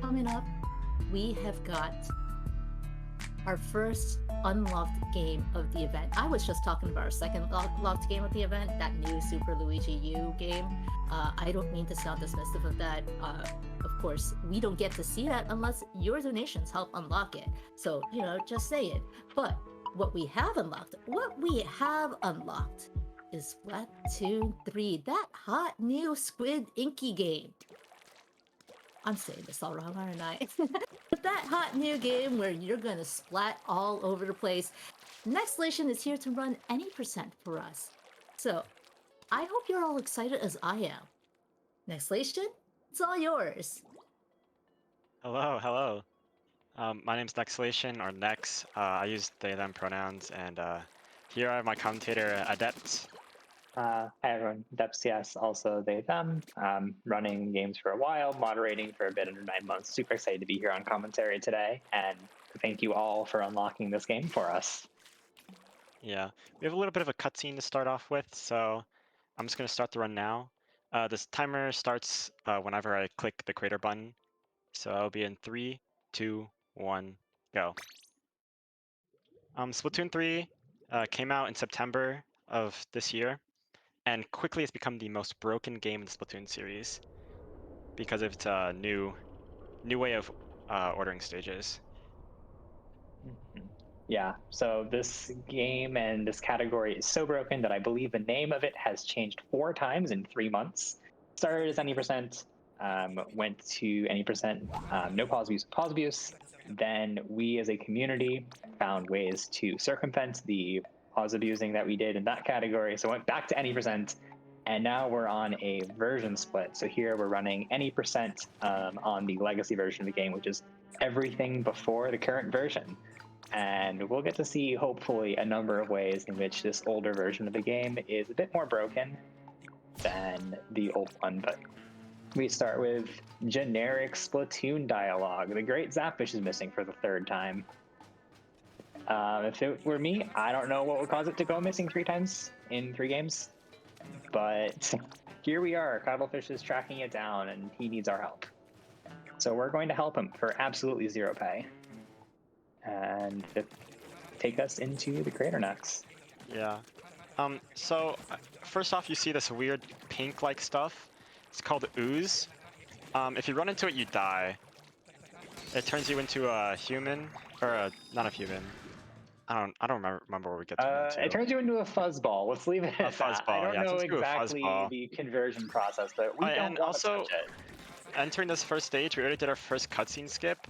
coming up, we have got our first unlocked game of the event. I was just talking about our second locked game of the event, that new Super Luigi U game. I don't mean to sound dismissive of that. Of course, we don't get to see that unless your donations help unlock it. So, just say it. But what we have unlocked is Splatoon 3, that hot new Squid Inky game. I'm saying this all wrong, aren't I? But that hot new game where you're gonna splat all over the place, Nexlation is here to run any percent for us. So, I hope you're all excited as I am. Nexlation, it's all yours. Hello. My name's Nexlation, or Nex. I use they, them pronouns, and here I have my commentator, Adept. Hi everyone, Depcs, also they, them. Running games for a while, moderating for a bit under 9 months. Super excited to be here on commentary today, and thank you all for unlocking this game for us. Yeah, we have a little bit of a cutscene to start off with, so I'm just going to start the run now. This timer starts whenever I click the creator button, so I'll be in 3, 2, 1, go. Splatoon 3 came out in September of this year, and quickly has become the most broken game in the Splatoon series because of its new way of ordering stages. Yeah, so this game and this category is so broken that I believe the name of it has changed 4 times in 3 months. Started as any percent, went to any percent, no pause abuse. Then we as a community found ways to circumvent the pause abusing that we did in that category. So went back to any percent, and now we're on a version split. So here we're running any percent on the legacy version of the game, which is everything before the current version. And we'll get to see, hopefully, a number of ways in which this older version of the game is a bit more broken than the old one. But we start with generic Splatoon dialogue. The great Zapfish is missing for the 3rd time. If it were me, I don't know what would cause it to go missing 3 times in 3 games. But here we are. Cuddlefish is tracking it down, and he needs our help. So we're going to help him for absolutely 0 pay. And take us into the crater next. Yeah. So first off, you see this weird pink-like stuff. It's called ooze. If you run into it, you die. It turns you into a human, or not a human. I don't remember where we get to. It turns you into a fuzzball. Let's leave it at that. I don't know exactly the conversion process, but we don't want to touch it. Entering this first stage, we already did our first cutscene skip.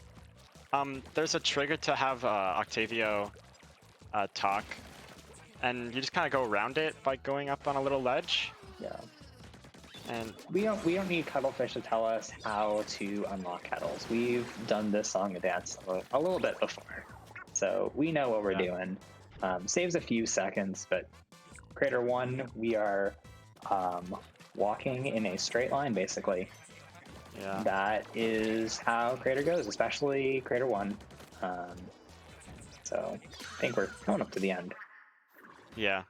There's a trigger to have Octavio talk, and you just kind of go around it by going up on a little ledge. Yeah. And we don't need Cuddlefish to tell us how to unlock kettles. We've done this song and dance a little bit before, so we know what we're doing. Saves a few seconds, but Crater 1, we are walking in a straight line, basically. Yeah. That is how Crater goes, especially Crater 1. So I think we're going up to the end. Yeah.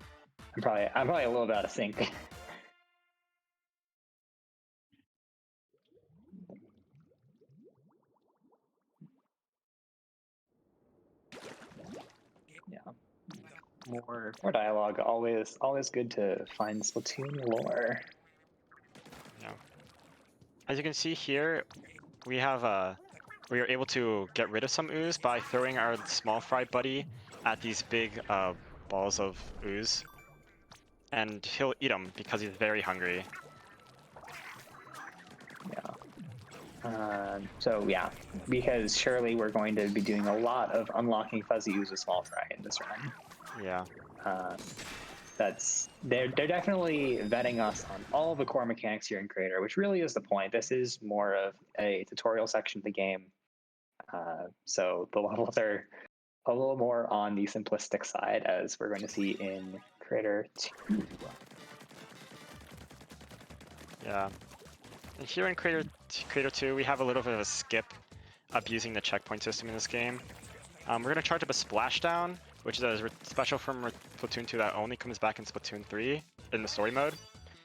I'm probably a little bit out of sync. Yeah. More dialogue. Always good to find Splatoon lore. Yeah. As you can see here, we are able to get rid of some ooze by throwing our small fry buddy at these big balls of ooze, and he'll eat them because he's very hungry. Yeah. So yeah, because surely we're going to be doing a lot of unlocking fuzzy ooze with small fry in this run. Yeah. They're definitely vetting us on all the core mechanics here in Crater, which really is the point. This is more of a tutorial section of the game, so the levels are a little more on the simplistic side, as we're going to see in Crater 2. Yeah. And here in Crater 2, we have a little bit of a skip abusing the checkpoint system in this game. We're going to charge up a splashdown, which is a special from Splatoon 2 that only comes back in Splatoon 3 in the story mode.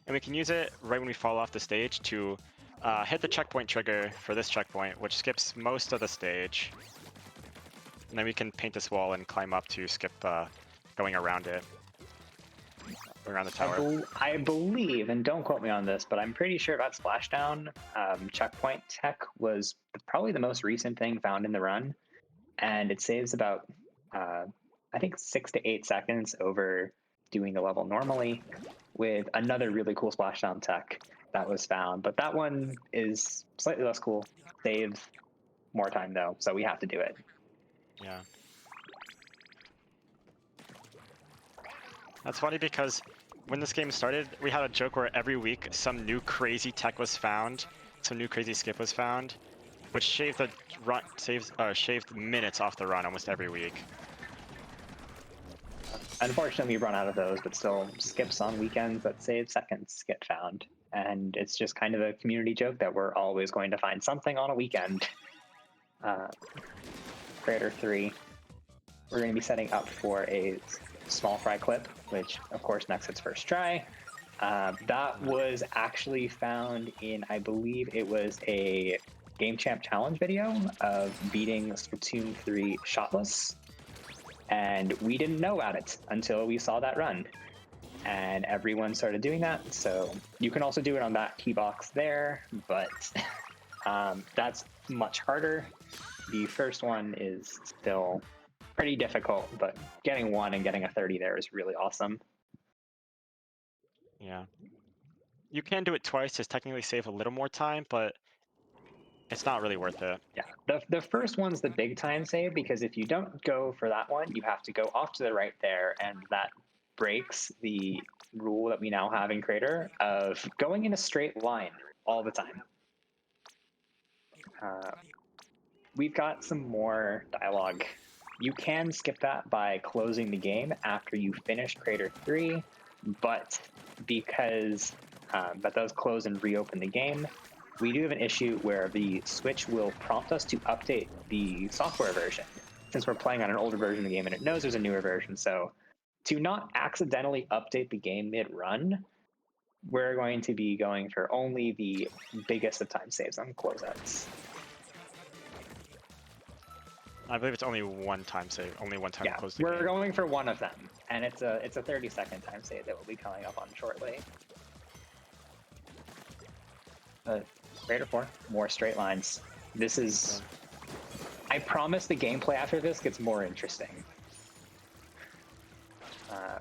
And we can use it right when we fall off the stage to hit the checkpoint trigger for this checkpoint, which skips most of the stage. And then we can paint this wall and climb up to skip going around it. Around the tower. I believe, and don't quote me on this, but I'm pretty sure about Splashdown, checkpoint tech was probably the most recent thing found in the run. And it saves about, I think, 6 to 8 seconds over doing the level normally, with another really cool Splashdown tech that was found. But that one is slightly less cool. Saves more time, though, so we have to do it. Yeah. That's funny because when this game started, we had a joke where every week some new crazy tech was found, some new crazy skip was found, which shaved the run, shaved minutes off the run almost every week. Unfortunately, we run out of those, but still, skips on weekends that save seconds get found. And it's just kind of a community joke that we're always going to find something on a weekend. Crater 3. We're going to be setting up for a small fry clip, which, of course, next its first try. That was actually found in, I believe it was a Game Champ Challenge video of beating Splatoon 3 shotless. And we didn't know about it until we saw that run. And everyone started doing that. So you can also do it on that key box there, but that's much harder. The first one is still pretty difficult, but getting 1 and getting a 30 there is really awesome. Yeah. You can do it twice to technically save a little more time, but it's not really worth it. Yeah, the first one's the big time save, because if you don't go for that one, you have to go off to the right there, and that breaks the rule that we now have in Crater of going in a straight line all the time. We've got some more dialogue. You can skip that by closing the game after you finish Crater 3, but because that does close and reopen the game, we do have an issue where the Switch will prompt us to update the software version, since we're playing on an older version of the game and it knows there's a newer version. So to not accidentally update the game mid-run, we're going to be going for only the biggest of time saves on closeouts. I believe it's only one time save, only one time to close the we're game. going for one of them, and it's a 30-second time save that will be coming up on shortly. Crater 4, more straight lines. This is... I promise the gameplay after this gets more interesting.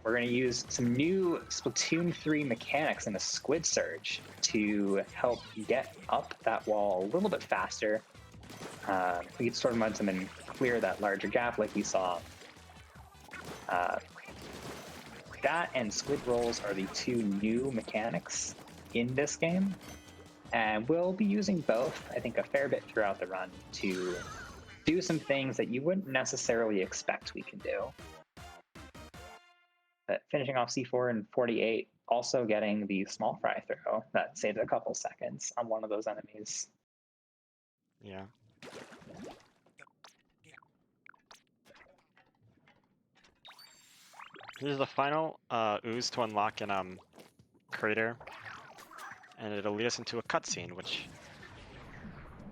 We're going to use some new Splatoon 3 mechanics in a Squid Surge to help get up that wall a little bit faster. We can store momentum and clear that larger gap like we saw. That and squid rolls are the 2 new mechanics in this game. And we'll be using both, I think, a fair bit throughout the run to do some things that you wouldn't necessarily expect we can do. But finishing off C4 in 48, also getting the small fry throw that saves a couple seconds on one of those enemies. Yeah. Here's the final ooze to unlock in Crater, and it'll lead us into a cutscene, which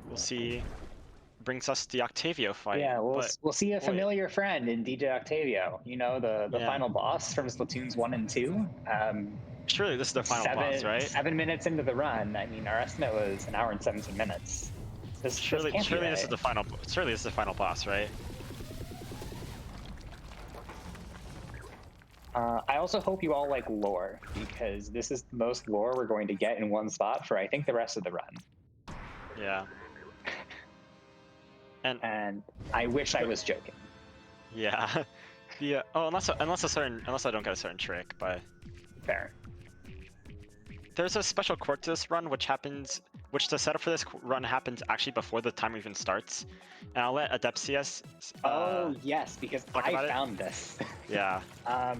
we'll see brings us the Octavio fight. Yeah, we'll see a familiar friend in DJ Octavio. You know, the final boss from Splatoons 1 and 2. Surely this is the final boss, right? 7 minutes into the run. I mean, our estimate was 1 hour and 17 minutes. Surely this is the final. Surely this is the final boss, right? I also hope you all like lore, because this is the most lore we're going to get in one spot for, I think, the rest of the run. Yeah. And I wish I was joking. Yeah. Yeah. Oh, unless I don't get a certain trick, but Fair. There's a special quirk to this run, which the setup for this run happens actually before the timer even starts. And I'll let Adepsius. Oh yes, because I found this. Yeah.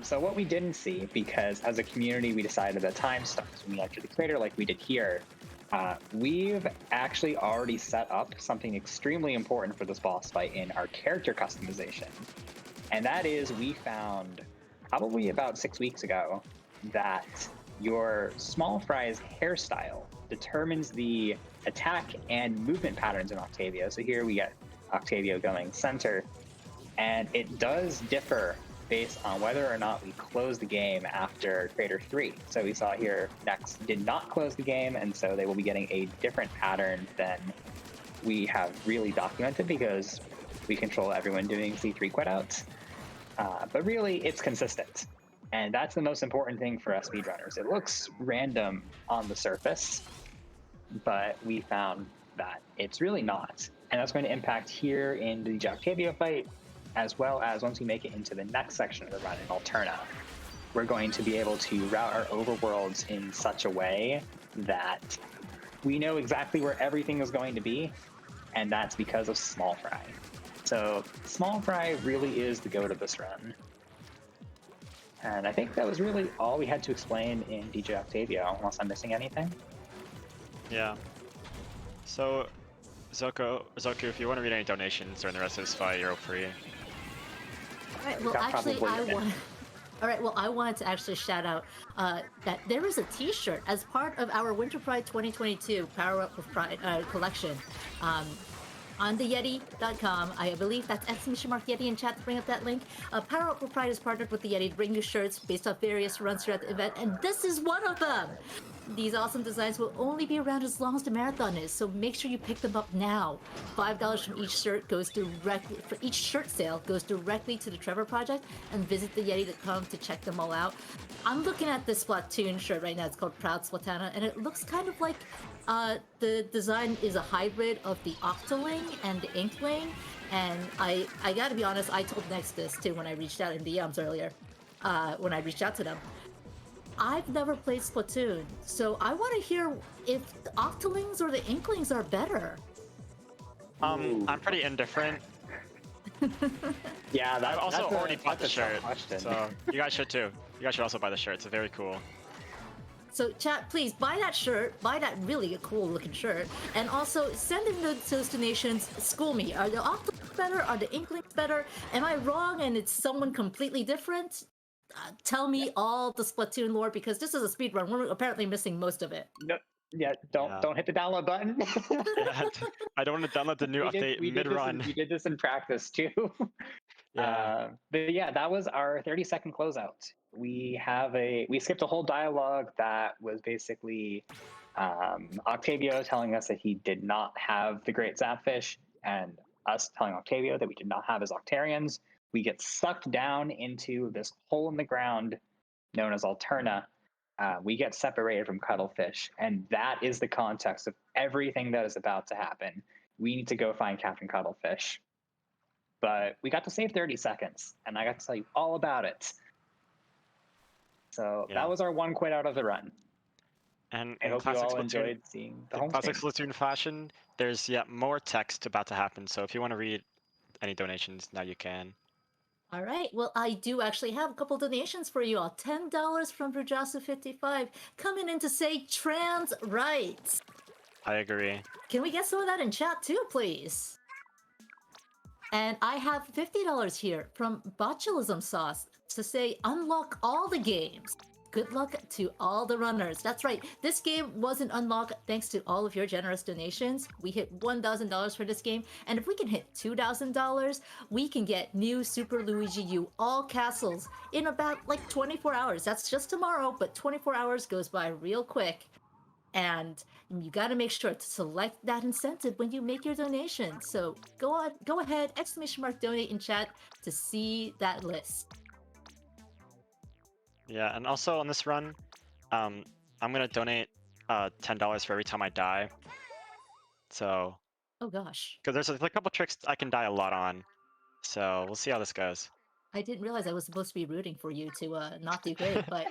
So what we didn't see, because as a community we decided that time starts when we enter the crater, like we did here. We've actually already set up something extremely important for this boss fight in our character customization. And that is, we found probably about 6 weeks ago that your small fry's hairstyle determines the attack and movement patterns in Octavio. So here we get Octavio going center, and it does differ based on whether or not we close the game after Crater 3. So we saw here Nex did not close the game, and so they will be getting a different pattern than we have really documented because we control everyone doing C3 quit outs. But really, it's consistent. And that's the most important thing for us speedrunners. It looks random on the surface, but we found that it's really not. And that's going to impact here in the Octavio fight, as well as once we make it into the next section of the run in Alterna. We're going to be able to route our overworlds in such a way that we know exactly where everything is going to be, and that's because of Small Fry. So Small Fry really is the goat of this run. And I think that was really all we had to explain in DJ Octavio, unless I'm missing anything. Yeah. So, Zoku, if you want to read any donations during the rest of this fight, you're free. All right, well, Got actually, probably I a minute. want. All right, well, I wanted to actually shout out that there is a T-shirt as part of our Winter Pride 2022 Power Up with Pride collection. On the Yeti.com, I believe that's !Yeti in chat to bring up that link. Power Up with Pride is partnered with the Yeti to bring you shirts based off various runs throughout the event, and this is one of them! These awesome designs will only be around as long as the marathon is, so make sure you pick them up now. $5 from each shirt goes directly, for each shirt sale goes directly to the Trevor Project, and visit the Yeti.com to check them all out. I'm looking at this Splatoon shirt right now, it's called Proud Splatana, and it looks kind of like the design is a hybrid of the Octoling and the Inkling, and I gotta be honest, I told Nex this too when I reached out in DMs earlier, when I reached out to them. I've never played Splatoon, so I want to hear if the Octolings or the Inklings are better. Ooh. I'm pretty indifferent. Yeah, I've also already bought the that's a tough shirt, question. so you guys should too. You guys should also buy the shirt. It's very cool. So chat, please buy that shirt, buy that really cool looking shirt, and also send in those donations. School me. Are the Octolings better? Are the Inklings better? Am I wrong and it's someone completely different? Tell me all the Splatoon lore, because this is a speedrun. We're apparently missing most of it. No, yeah, don't hit the download button. Yeah, I don't want to download the new update mid-run. We did this in practice too. Yeah. But yeah, that was our 30-second closeout. We skipped a whole dialogue that was basically Octavio telling us that he did not have the Great Zapfish, and us telling Octavio that we did not have his Octarians. We get sucked down into this hole in the ground known as Alterna. We get separated from Cuttlefish, and that is the context of everything that is about to happen. We need to go find Captain Cuttlefish. But we got to save 30 seconds, and I got to tell you all about it. So that was our one quit out of the run. And I hope you all enjoyed seeing the home classic screen. Splatoon fashion, there's yet more text about to happen, so if you want to read any donations, now you can. All right. Well, I do actually have a couple donations for you all. $10 from Brujasu55 coming in to say trans rights. I agree. Can we get some of that in chat too, please? And I have $50 here from Botulism Sauce to say unlock all the games. Good luck to all the runners. That's right. This game wasn't unlocked thanks to all of your generous donations. We hit $1,000 for this game. And if we can hit $2,000, we can get new Super Luigi U all castles in about like 24 hours. That's just tomorrow, but 24 hours goes by real quick. And you got to make sure to select that incentive when you make your donation. So go ahead, !donate in chat to see that list. Yeah, and also on this run, I'm gonna donate $10 for every time I die. So. Oh gosh. Because there's a couple tricks I can die a lot on. So we'll see how this goes. I didn't realize I was supposed to be rooting for you to not do great, but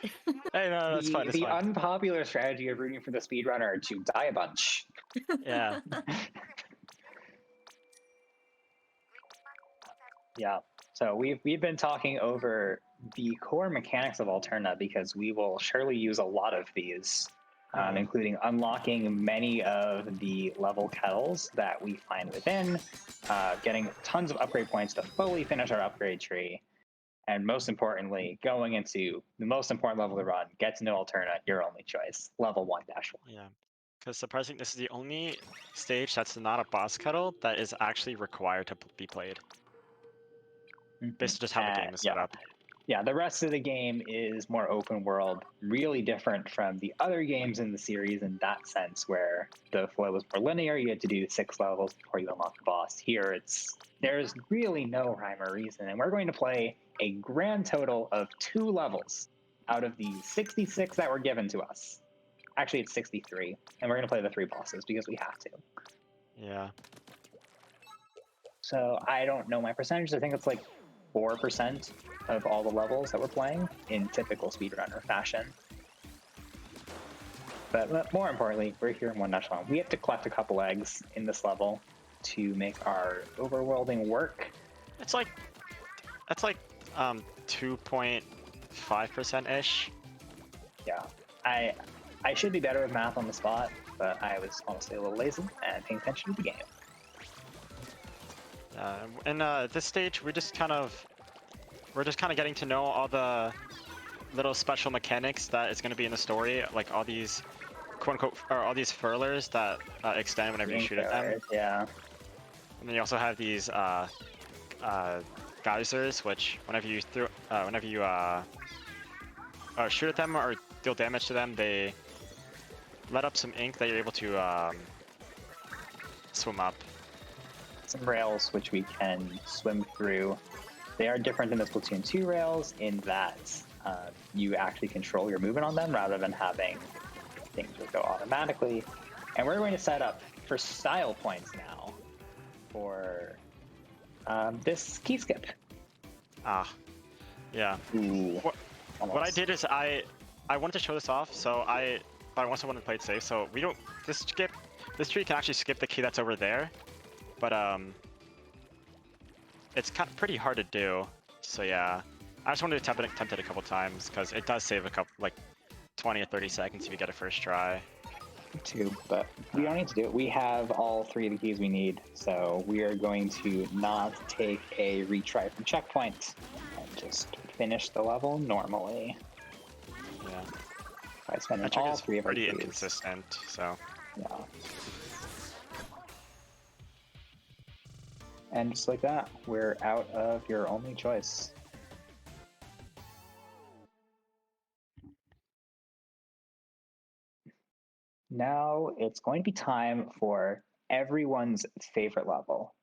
Hey, no, that's fine. The unpopular strategy of rooting for the speedrunner to die a bunch. Yeah. Yeah. So we've been talking over the core mechanics of Alterna because we will surely use a lot of these, including unlocking many of the level kettles that we find within, getting tons of upgrade points to fully finish our upgrade tree, And most importantly, going into the most important level to run, get to know Alterna, your only choice, level 1-1. Yeah. Because surprisingly, this is the only stage that's not a boss cuddle that is actually required to be played. Basically just how the game is set up. Yeah, the rest of the game is more open world, really different from the other games in the series in that sense, where the flow was more linear. You had to do 6 levels before you unlock the boss. Here, there's really no rhyme or reason, and we're going to play a grand total of 2 levels out of the 66 that were given to us. Actually, it's 63, and we're going to play the 3 bosses because we have to. Yeah. So I don't know my percentage. I think it's like 4% of all the levels that we're playing in typical speedrunner fashion. But more importantly, we're here in 1-1. We have to collect a couple eggs in this level to make our overworlding work. It's like 2.5% ish. Yeah, I should be better with math on the spot, but I was honestly a little lazy and paying attention to the game. And this stage, we're just kind of getting to know all the little special mechanics that is going to be in the story, like all these quote unquote, or all these furlers that extend whenever you shoot at them. Yeah. And then you also have these geysers, which whenever you shoot at them or deal damage to them, they let up some ink that you're able to swim up. Some rails which we can swim through. They are different than the Splatoon 2 rails in that you actually control your movement on them rather than having things that go automatically. And we're going to set up for style points now for this key skip. Yeah. Ooh, what I did is I wanted to show this off, but I also wanted to play it safe. So this tree can actually skip the key that's over there, but it's pretty hard to do. So yeah, I just wanted to attempt it a couple times because it does save a couple, like 20 or 30 seconds if you get a first try. Too, but we don't need to do it. We have all 3 of the keys we need, so we are going to not take a retry from checkpoint and just finish the level normally. Yeah. By spending That trick all is 3 of our pretty keys. inconsistent, so. Yeah. And just like that, we're out of your only choice. Now it's going to be time for everyone's favorite level.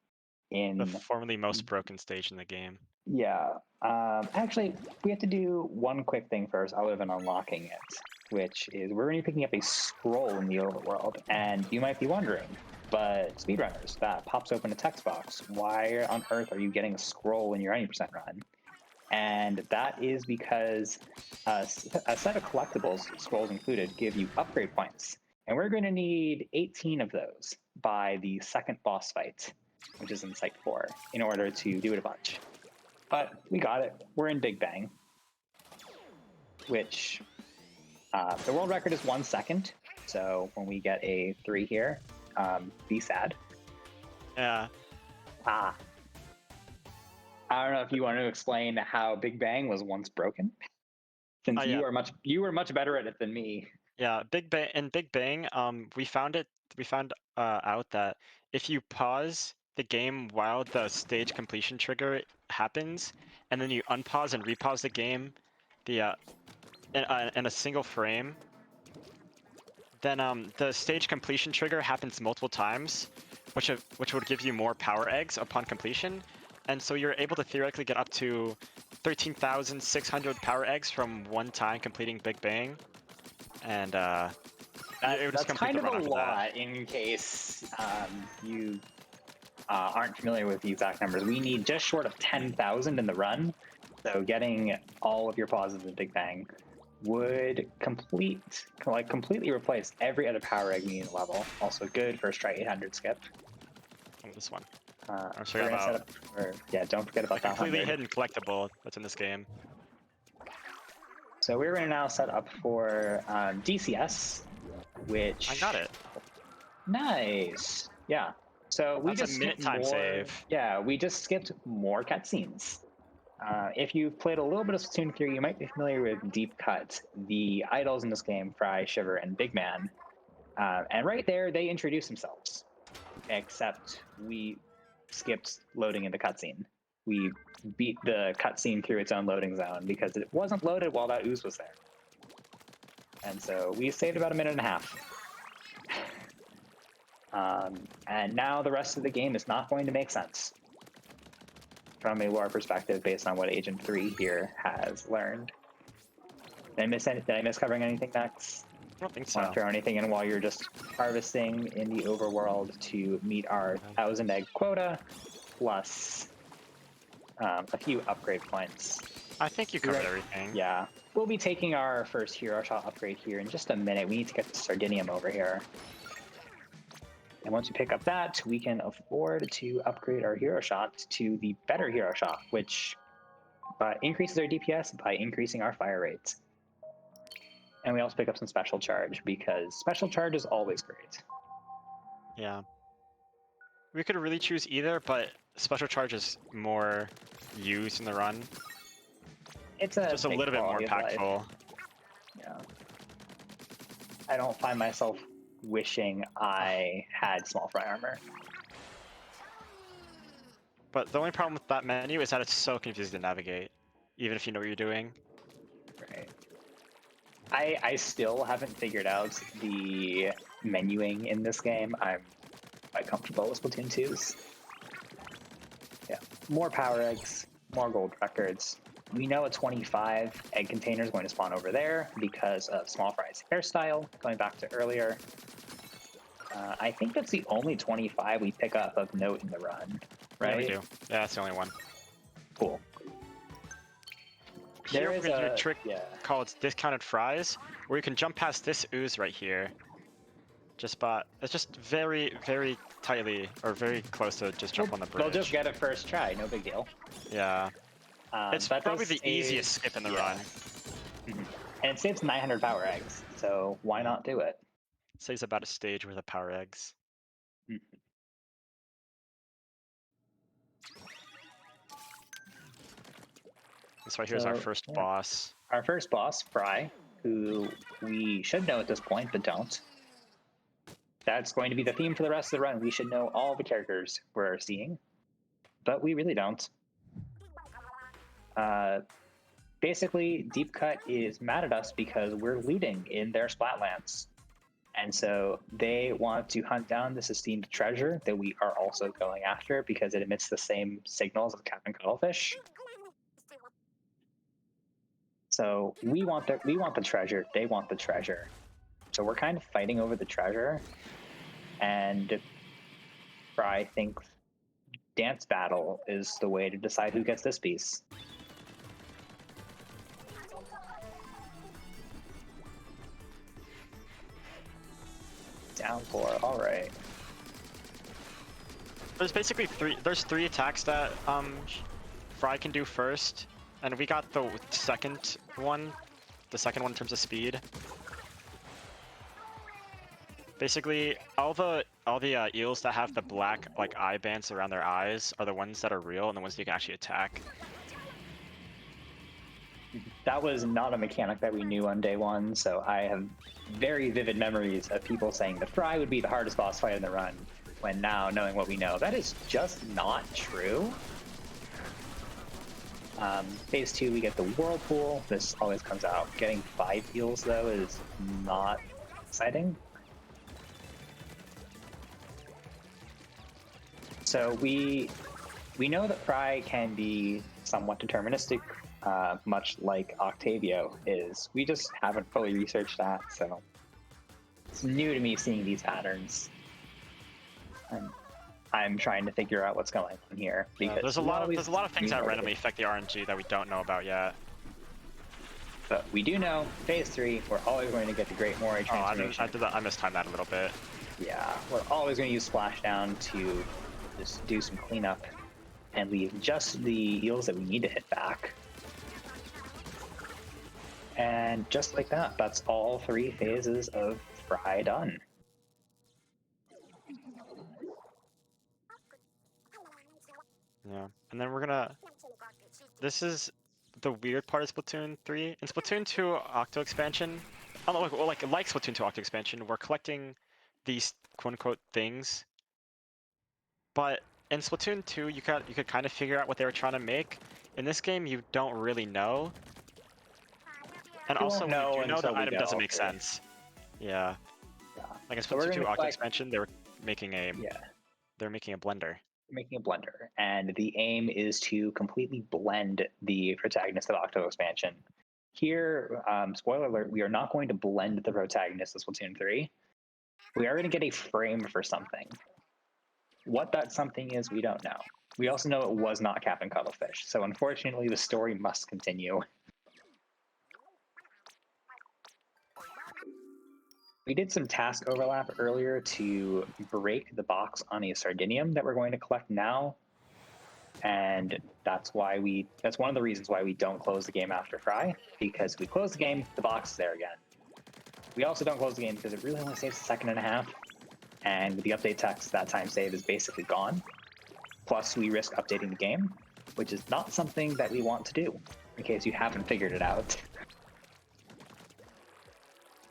The formerly most broken stage in the game. Yeah. Actually, we have to do one quick thing first, other than unlocking it, which is we're going to be picking up a scroll in the overworld. And you might be wondering, but speedrunners, that pops open a text box. Why on earth are you getting a scroll in your 90% run? And that is because a set of collectibles, scrolls included, give you upgrade points. And we're going to need 18 of those by the second boss fight, which is in Site 4, in order to do it a bunch. But we got it. We're in Big Bang, which the world record is 1 second. So when we get a 3 here, be sad. Yeah. I don't know if you want to explain how Big Bang was once broken, since yeah. you were much better at it than me. Yeah, Big Bang, we found out that if you pause the game while the stage completion trigger happens, and then you unpause and repause the game, in a single frame, then the stage completion trigger happens multiple times, which would give you more power eggs upon completion, and so you're able to theoretically get up to 13,600 power eggs from one time completing Big Bang. And that's kind of a lot in case you aren't familiar with the exact numbers. We need just short of 10,000 in the run, so getting all of your pauses in Big Bang would completely replace every other power egg we need level. Also good first try 800 skip. Oh, this one. Don't forget about that completely hidden collectible that's in this game. So we're going to now set up for DCS, which... I got it. Nice. Yeah. So we that's just a minute time save. Yeah, we just skipped more cutscenes. If you've played a little bit of Splatoon 3, you might be familiar with Deep Cut, the idols in this game, Fry, Shiver, and Big Man. And right there, they introduce themselves. Except we skipped loading in the cutscene. We beat the cutscene through its own loading zone because it wasn't loaded while that ooze was there. And so we saved about a minute and a half. And now the rest of the game is not going to make sense from a lore perspective based on what Agent 3 here has learned. Did I miss covering anything next? I don't think Want so. to throw anything in while you're just harvesting in the overworld to meet our 1,000 egg quota, plus a few upgrade points. I think you covered everything. Yeah. We'll be taking our first hero shot upgrade here in just a minute. We need to get the Sardinium over here. And once we pick up that, we can afford to upgrade our hero shot to the better hero shot, which increases our DPS by increasing our fire rates. And we also pick up some special charge because special charge is always great. Yeah. We could really choose either, but special charge is more used in the run. It's Just a big little bit more quality of life. impactful. Yeah. I don't find myself wishing I had small fry armor. But the only problem with that menu is that it's so confusing to navigate, even if you know what you're doing. Right. I still haven't figured out the menuing in this game. I'm quite comfortable with Splatoon 2's. Yeah. More power eggs, more gold records. We know a 25 egg container is going to spawn over there because of Small Fry's hairstyle, going back to earlier. I think that's the only 25 we pick up of note in the run, right? Yeah, we do. Yeah, that's the only one. Cool. Here There we're is gonna do a a trick called discounted fries, where you can jump past this ooze right here. It's just very, very tightly, or very close to just jump on the bridge. They'll just get it first try, no big deal. Yeah. It's that probably does the save- easiest skip in the run. And it saves 900 power eggs, so why not do it? Saves about a stage worth of power eggs. This right here is our So, first yeah. boss. Our first boss, Fry, who we should know at this point, but don't. That's going to be the theme for the rest of the run. We should know all the characters we're seeing, but we really don't. Basically, Deep Cut is mad at us because we're leading in their Splatlands. And so they want to hunt down this esteemed treasure that we are also going after because it emits the same signals as Captain Cuttlefish. So we want the treasure, they want the treasure. So we're kind of fighting over the treasure. And Fry thinks dance battle is the way to decide who gets this piece. Downpour, all right. There's basically three attacks that Fry can do first, and we got the second one in terms of speed. Basically, all the eels that have the black eye bands around their eyes are the ones that are real and the ones you can actually attack. That was not a mechanic that we knew on day one, so I have very vivid memories of people saying the Fry would be the hardest boss fight in the run, when now, knowing what we know, that is just not true. Phase 2, we get the Whirlpool. This always comes out. Getting 5 eels, though, is not exciting. So we know that Fry can be somewhat deterministic, much like Octavio is. We just haven't fully researched that, so it's new to me seeing these patterns. And I'm trying to figure out what's going on here because there's a lot of things that randomly affect the RNG that we don't know about yet. But we do know phase 3, we're always going to get the Great Moray transformation. I mistimed that a little bit. Yeah, we're always going to use Splashdown to just do some cleanup and leave just the eels that we need to hit back. And just like that, that's all 3 phases of Fry done. Yeah, and then we're gonna this is the weird part of Splatoon 3. In Splatoon 2 Octo expansion, I don't know, like Splatoon 2 Octo expansion, we're collecting these quote-unquote things. But in Splatoon 2, you could kind of figure out what they were trying to make. In this game, you don't really know. And We also, won't when you know do know, until the we item go doesn't make through. sense. Yeah. Yeah. Like in So we're Splatoon 2 gonna Octo collect. expansion, they were making a Yeah. they're making a blender. Making a blender, and the aim is to completely blend the protagonist of Octo expansion. Here, spoiler alert, we are not going to blend the protagonist of Splatoon 3. We are going to get a frame for something. What that something is, we don't know. We also know it was not Captain Cuttlefish, so unfortunately the story must continue. We did some task overlap earlier to break the box on a Sardinium that we're going to collect now. And that's one of the reasons why we don't close the game after Fry, because if we close the game, the box is there again. We also don't close the game because it really only saves a second and a half. And with the update text, that time save is basically gone. Plus, we risk updating the game, which is not something that we want to do, in case you haven't figured it out.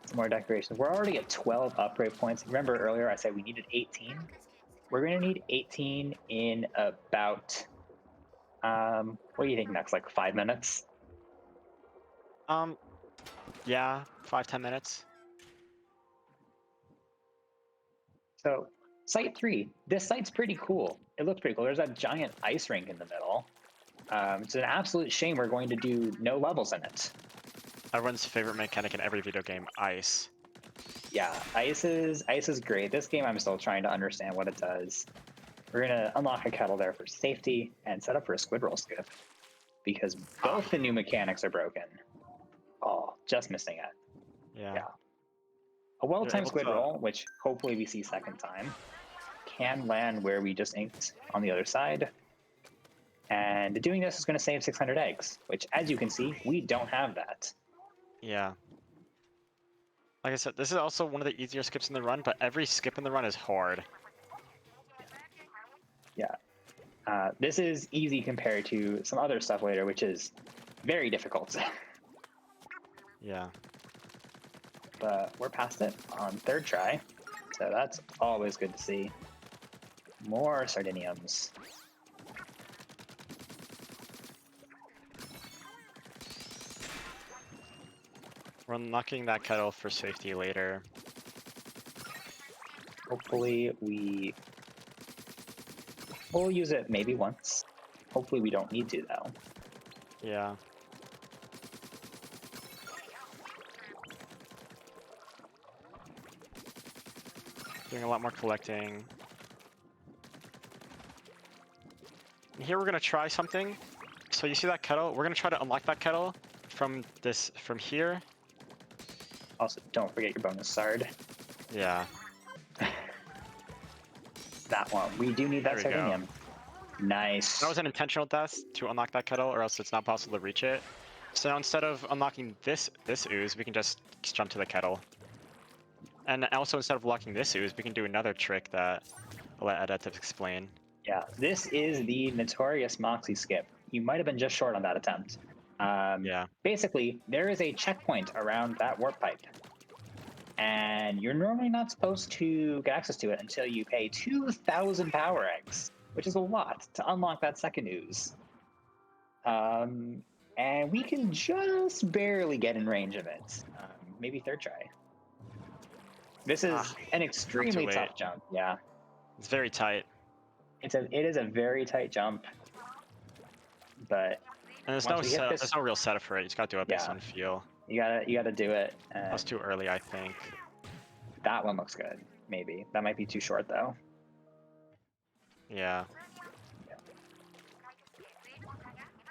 Some more decorations. We're already at 12 upgrade points. Remember earlier I said we needed 18? We're going to need 18 in about, what do you think next, like 5 minutes? Yeah, 5-10 minutes. So, Site 3. This site's pretty cool. It looks pretty cool. There's that giant ice rink in the middle. It's an absolute shame we're going to do no levels in it. Everyone's favorite mechanic in every video game, ice. Yeah, ice is great. This game, I'm still trying to understand what it does. We're gonna unlock a kettle there for safety and set up for a squid roll skip, because both the new mechanics are broken. Oh, just missing it. Yeah. Yeah. A well-timed able squid to- roll, which hopefully we see second time, can land where we just inked on the other side. And doing this is going to save 600 eggs, which, as you can see, we don't have that. Yeah. Like I said, this is also one of the easier skips in the run, but every skip in the run is hard. Yeah. This is easy compared to some other stuff later, which is very difficult. Yeah. But we're past it on third try, so that's always good to see. More Sardiniums. We're unlocking that kettle for safety later. Hopefully we'll use it maybe once. Hopefully we don't need to, though. Yeah. Doing a lot more collecting. And here we're gonna try something. So you see that kettle? We're gonna try to unlock that kettle from here. Also, don't forget your bonus Sard. Yeah. That one. We do need that There we go. Sardinium. Nice. That was an intentional death to unlock that kettle, or else it's not possible to reach it. So now instead of unlocking this ooze, we can just jump to the kettle. And also instead of unlocking this ooze, we can do another trick that I'll let Adept explain. Yeah, this is the notorious Moxie skip. You might have been just short on that attempt. Yeah. Basically, there is a checkpoint around that warp pipe. And you're normally not supposed to get access to it until you pay 2,000 power eggs, which is a lot to unlock that second ooze. And we can just barely get in range of it. Maybe third try. This is an extremely late. tough jump. Yeah, It's very tight. it is a very tight jump. But And there's once we hit this, there's no real setup for it. You just gotta do it based Yeah. on feel. you gotta do it. That was too early, I think. That one looks good. Maybe that might be too short though. Yeah.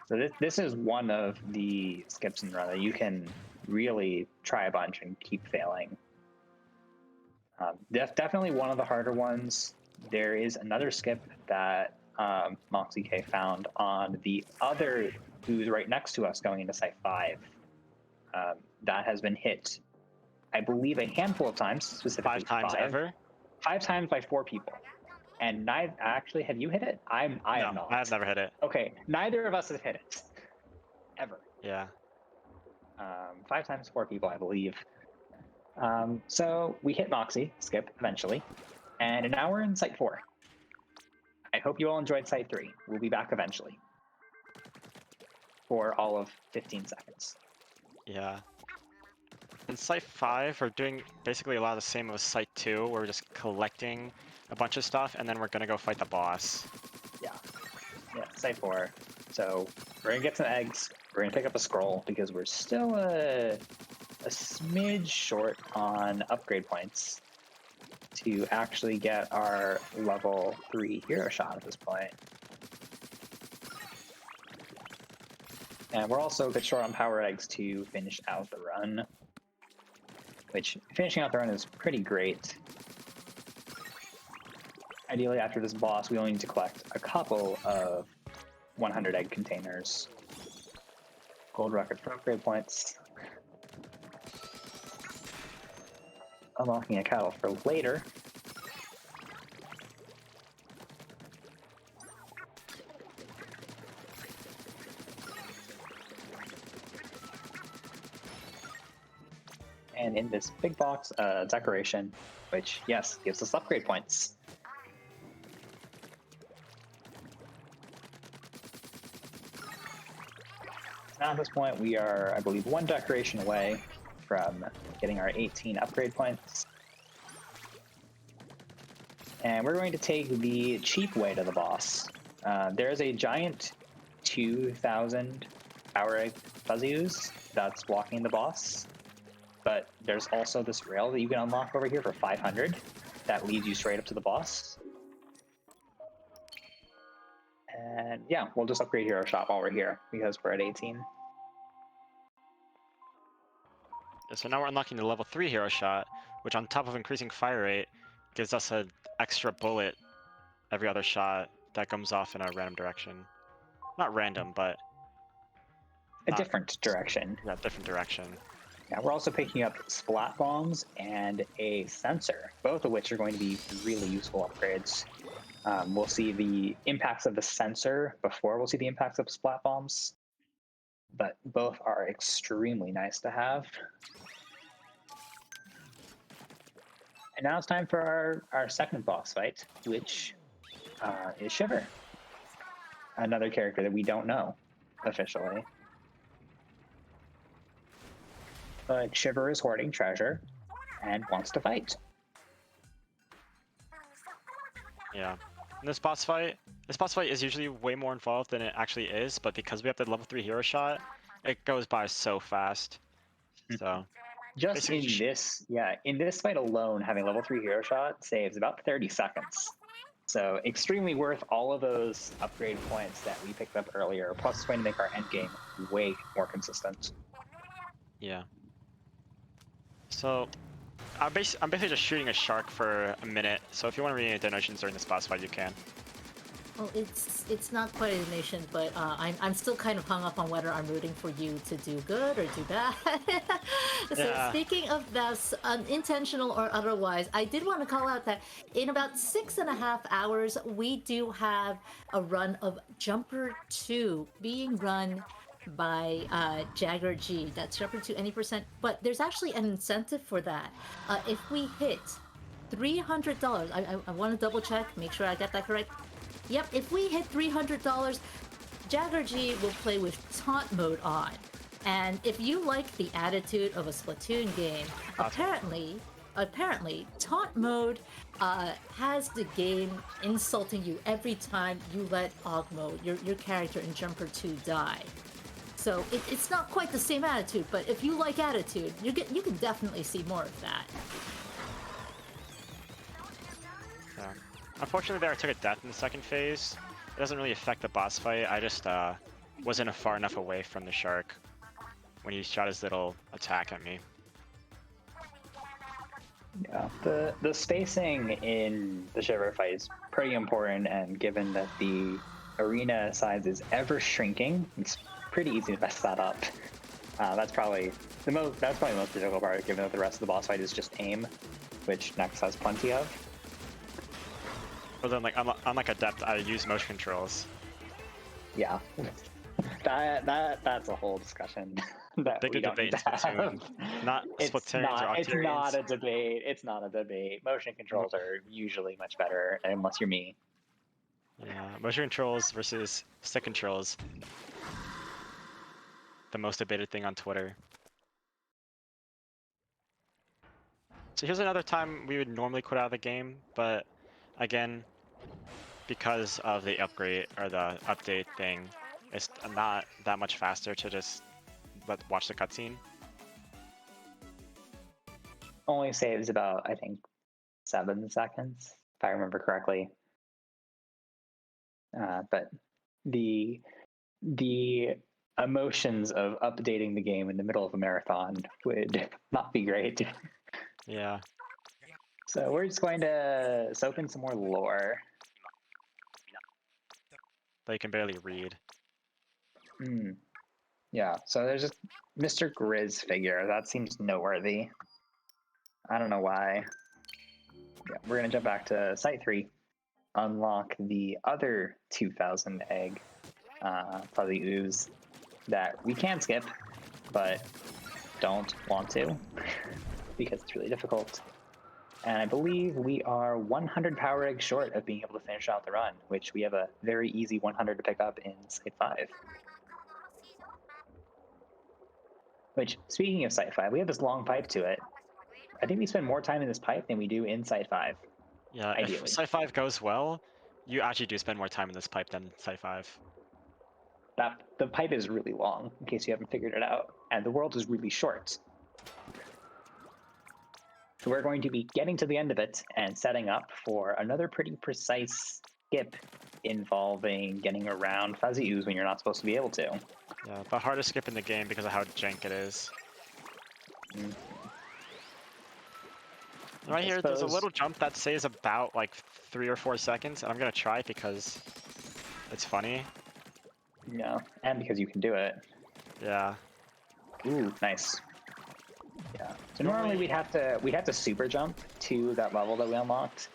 So this is one of the skips in the run that you can really try a bunch and keep failing. Definitely one of the harder ones. There is another skip that Moxie K found on the other ooze right next to us going into Site 5. That has been hit, I believe, a handful of times, specifically 5 times ever? 5 times by 4 people. And actually, have you hit it? I have not. I've never hit it. Okay, neither of us have hit it. ever. Yeah. 5 times 4 people, I believe. So we hit Moxie, skip, eventually. And now we're in Site 4. I hope you all enjoyed Site 3. We'll be back eventually. For all of 15 seconds. Yeah. In Site 5, we're doing basically a lot of the same as Site 2. We're just collecting a bunch of stuff, and then we're gonna go fight the boss. Yeah, Site 4. So we're gonna get some eggs. We're gonna pick up a scroll because we're still a smidge short on upgrade points to actually get our level 3 hero shot at this point. And we're also a bit short on power eggs to finish out the run, which finishing out the run is pretty great. Ideally, after this boss, we only need to collect a couple of 100 egg containers. Gold record for upgrade points. Unlocking a cattle for later. And in this big box, decoration, which, yes, gives us upgrade points. Now at this point, we are, I believe, 1 decoration away from getting our 18 upgrade points. And we're going to take the cheap way to the boss. There is a giant 2,000 power egg fuzzy ooze that's blocking the boss. But there's also this rail that you can unlock over here for 500 that leads you straight up to the boss. And yeah, we'll just upgrade hero shot while we're here because we're at 18. So now we're unlocking the level 3 hero shot, which on top of increasing fire rate, gives us an extra bullet every other shot that comes off in a random direction. Not random, but A different direction. Yeah, different direction. Yeah, we're also picking up splat bombs and a sensor, both of which are going to be really useful upgrades. We'll see the impacts of the sensor before we'll see the impacts of splat bombs, but both are extremely nice to have. And now it's time for our second boss fight, which is Shiver, another character that we don't know officially. But Shiver is hoarding treasure and wants to fight. Yeah. In this boss fight is usually way more involved than it actually is, but because we have the level 3 hero shot, it goes by so fast. So Just in basically in this fight alone, having level 3 hero shot saves about 30 seconds. So extremely worth all of those upgrade points that we picked up earlier. Plus, it's going to make our end game way more consistent. Yeah. So I'm basically just shooting a shark for a minute. So if you want to read any donations during this boss fight, you can. Well, it's not quite a donation, but I'm still kind of hung up on whether I'm rooting for you to do good or do bad. So Yeah. speaking of that's unintentional or otherwise, I did want to call out that in about 6.5 hours, we do have a run of Jumper 2 being run by Jagger G. That's Jumper 2 any percent, but there's actually an incentive for that. If we hit $300, I want to double check, make sure I got that correct. Yep, if we hit $300, Jagger G will play with taunt mode on. And if you like the attitude of a Splatoon game, apparently taunt mode has the game insulting you every time you let Ogmo, your character in Jumper 2, die. So it's not quite the same attitude, but if you like attitude, you can definitely see more of that. Yeah. Unfortunately, there I took a death in the second phase. It doesn't really affect the boss fight. I just wasn't far enough away from the shark when he shot his little attack at me. Yeah, the spacing in the Shiver fight is pretty important, and given that the arena size is ever shrinking, it's pretty easy to mess that up. That's probably the most difficult part, given that the rest of the boss fight is just aim, which Nex has plenty of. But then, like, unlike Adept, I use motion controls. Yeah. That's a whole discussion that Bigger we don't need debate to in Splatoon. have. Not Splatoons or It's not Octarians. a debate. It's not a debate. Motion controls are usually much better, unless you're me. Yeah, motion controls versus stick controls. The most debated thing on Twitter. So here's another time we would normally quit out of the game, but again, because of the upgrade or the update thing, it's not that much faster to just watch the cutscene. Only saves about, I think, 7 seconds, if I remember correctly. But the emotions of updating the game in the middle of a marathon would not be great. Yeah. So we're just going to soak in some more lore. That you can barely read. Yeah, so there's just Mr. Grizz figure. That seems noteworthy. I don't know why. Yeah, we're going to jump back to Site 3, unlock the other 2,000 egg fuzzy ooze that we can skip, but don't want to because it's really difficult. And I believe we are 100 power eggs short of being able to finish out the run, which we have a very easy 100 to pick up in Site 5. Which, speaking of Site 5, we have this long pipe to it. I think we spend more time in this pipe than we do in Site 5. Yeah, Ideally. if Site 5 goes well, you actually do spend more time in this pipe than Site 5. The pipe is really long, in case you haven't figured it out, and the world is really short. So we're going to be getting to the end of it and setting up for another pretty precise skip involving getting around fuzzy ooze when you're not supposed to be able to. Yeah, the hardest skip in the game because of how jank it is. Right here, there's a little jump that saves about like 3 or 4 seconds, and I'm gonna try it because it's funny. Yeah, and because you can do it. Yeah. Ooh, nice. Yeah. So normally we'd have to super jump to that level that we unlocked,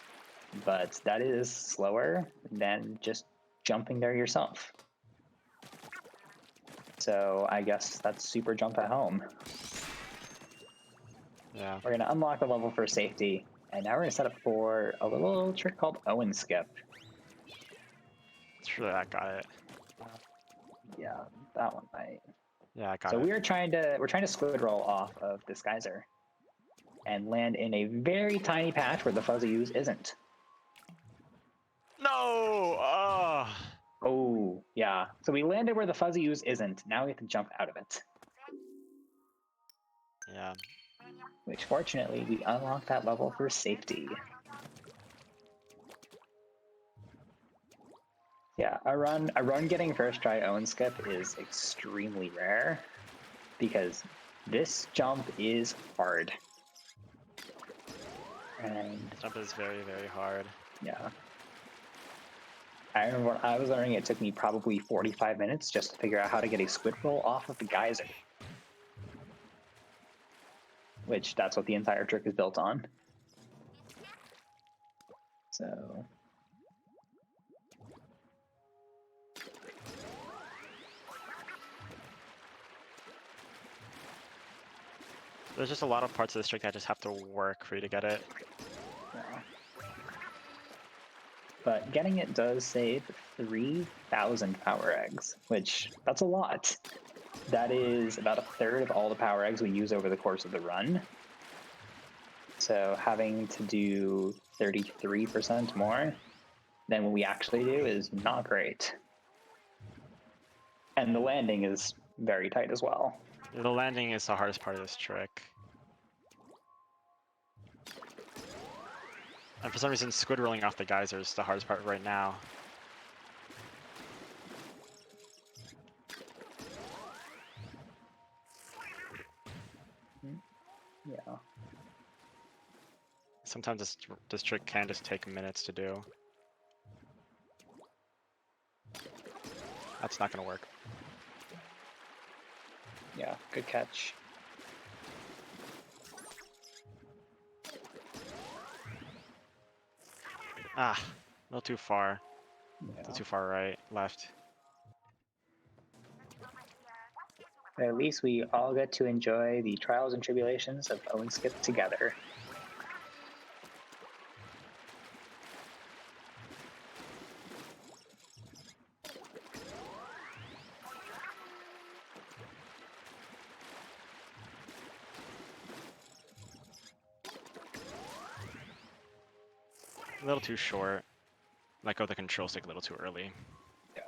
but that is slower than just jumping there yourself. So I guess that's super jump at home. Yeah. We're gonna unlock the level for safety, and now we're gonna set up for a little trick called Owen Skip. Sure, I got it. Yeah, that one might. Yeah, I got So it. we're trying to squid roll off of this geyser and land in a very tiny patch where the fuzzy ooze isn't. No! Oh, yeah. So we landed where the fuzzy ooze isn't. Now we have to jump out of it. Yeah. Which, fortunately, we unlocked that level for safety. Yeah, a run getting first try Owen skip is extremely rare because this jump is hard. And Jump is very, very hard. yeah. I remember when I was learning, it took me probably 45 minutes just to figure out how to get a squid roll off of the geyser. Which, that's what the entire trick is built on. So... There's just a lot of parts of this trick that just have to work for you to get it. yeah. But getting it does save 3,000 power eggs, which, that's a lot. That is about a third of all the power eggs we use over the course of the run. So having to do 33% more than what we actually do is not great. And the landing is very tight as well. The landing is the hardest part of this trick. And for some reason, squid rolling off the geyser is the hardest part right now. Yeah. Sometimes this trick can just take minutes to do. That's not gonna work. Yeah, good catch. Ah, a little too far. A Yeah. little too far right, left. At least we all get to enjoy the trials and tribulations of Owen Skip together. A little too short. Let go of the control stick a little too early. Yeah.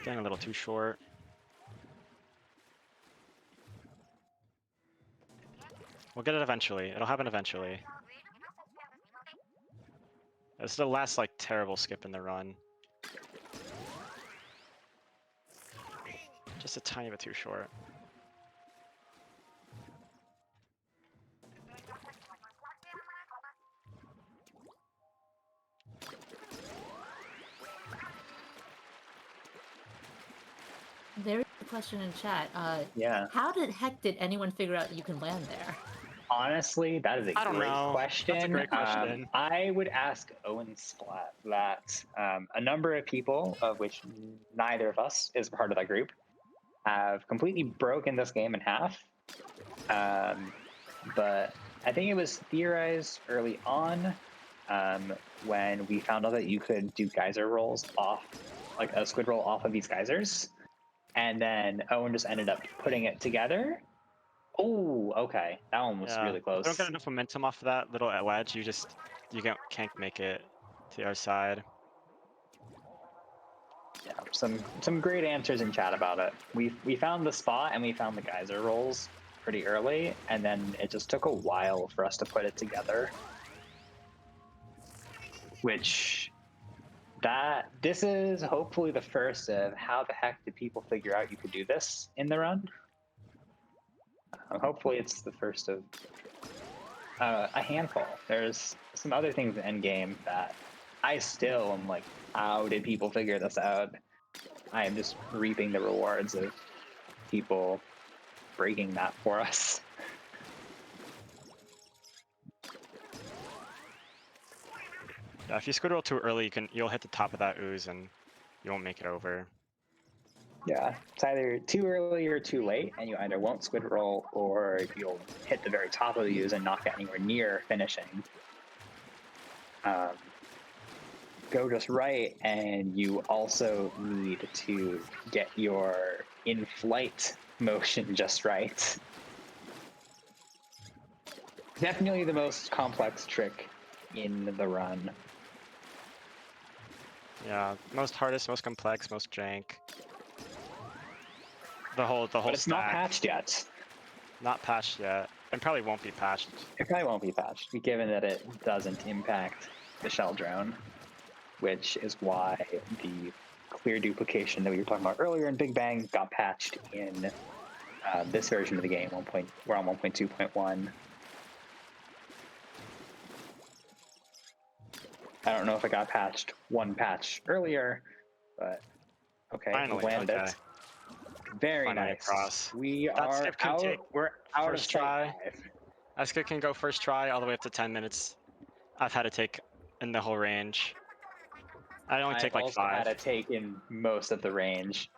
Getting a little too short. We'll get it eventually. It'll happen eventually. This is the last like terrible skip in the run. Just a tiny bit too short. There is a question in chat. Yeah. How the heck did anyone figure out you can land there? Honestly, that is a I don't great know. question. That's a great question. I would ask Owen Splat that a number of people, of which neither of us is part of that group, have completely broken this game in half. But I think it was theorized early on when we found out that you could do geyser rolls off, like a squid roll off of these geysers. And then Owen just ended up putting it together. Oh, okay. That one was really If you close. don't get enough momentum off of that little wedge, you can't make it to the other side. Yeah, some great answers in chat about it. We found the spot and we found the geyser rolls pretty early, and then it just took a while for us to put it together. Which this is hopefully the first of how the heck did people figure out you could do this in the run. Hopefully it's the first of a handful. There's some other things in Endgame that I still am like, how did people figure this out? I am just reaping the rewards of people breaking that for us. Yeah, if you squid roll too early, you'll hit the top of that ooze and you won't make it over. Yeah, it's either too early or too late, and you either won't squid roll or you'll hit the very top of the ooze and not get anywhere near finishing. Go just right, and you also need to get your in-flight motion just right. Definitely the most complex trick in the run. Yeah, most hardest, most complex, most jank. The whole But it's not stack. patched yet. Not patched yet, and probably won't be patched. It probably won't be patched, given that it doesn't impact the shell drone, which is why the clear duplication that we were talking about earlier in Big Bang got patched in this version of the game. We're on 1.2.1. I don't know if it got patched one patch earlier, but okay, Finally, we landed okay. it. Very Finally nice. across. We That are skip can out. take We're out of first sight try. 5. That skip can go first try all the way up to 10 minutes. I've had to take in the whole range. I only take I've like also 5. had to take in most of the range.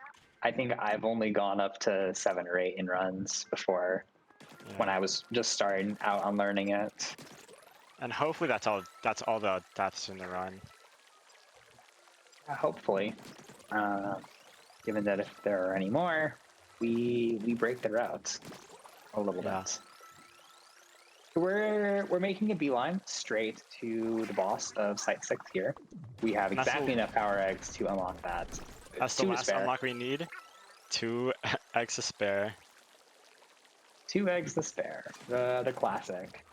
I think I've only gone up to 7 or 8 in runs before, when I was just starting out on learning it. And hopefully that's all the deaths in the run. Hopefully, given that if there are any more, we break the route a little bit. We're making a beeline straight to the boss of Site 6 here. We have And exactly enough power eggs to unlock that. That's the 2 to last spare. unlock we need. 2 eggs to spare. 2 eggs to spare. The classic.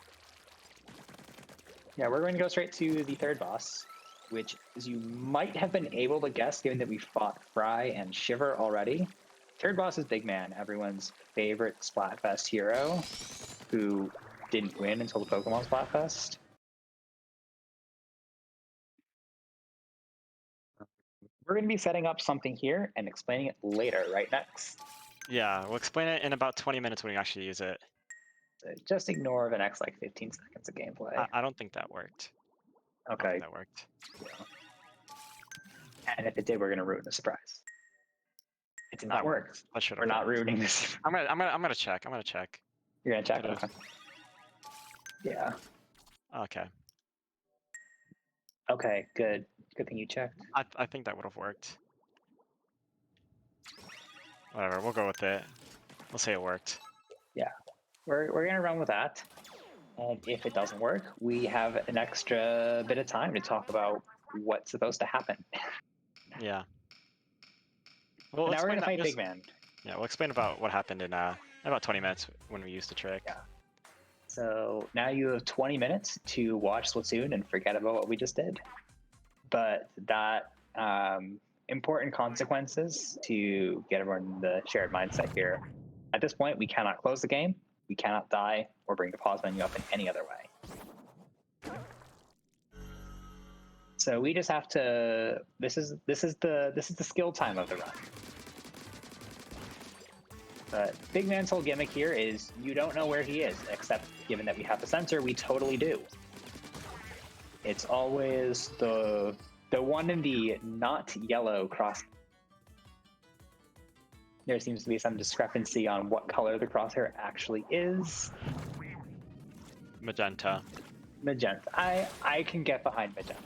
Yeah, we're going to go straight to the third boss, which, as you might have been able to guess, given that we fought Fry and Shiver already. Third boss is Big Man, everyone's favorite Splatfest hero, who didn't win until the Pokemon Splatfest. We're going to be setting up something here and explaining it later, right, Nex? Yeah, we'll explain it in about 20 minutes when we actually use it. So just ignore the next like 15 seconds of gameplay. I don't think that worked. I don't Okay. think that worked. And if it did, we're going to ruin the surprise. It did not work. That should We're have not worked. ruining this. I'm gonna check. I'm gonna check. You're going to check? Could've- Okay. Yeah. Okay. Okay, good. Good thing you checked. I think that would have worked. Whatever, we'll go with it. We'll say it worked. We're going to run with that. And if it doesn't work, we have an extra bit of time to talk about what's supposed to happen. Yeah. Well, Now we're going to fight Big Man. Yeah, we'll explain about what happened in about 20 minutes when we used the trick. Yeah. So now you have 20 minutes to watch Splatoon and forget about what we just did. But that important consequences to get everyone in the shared mindset here. At this point, we cannot close the game, we cannot die, or bring the pause menu up in any other way. So we just have to. This is the skill time of the run. But Big Man's whole gimmick here is you don't know where he is, except given that we have the sensor, we totally do. It's always the one in the not yellow cross. There seems to be some discrepancy on what color the crosshair actually is. Magenta. Magenta. I can get behind magenta.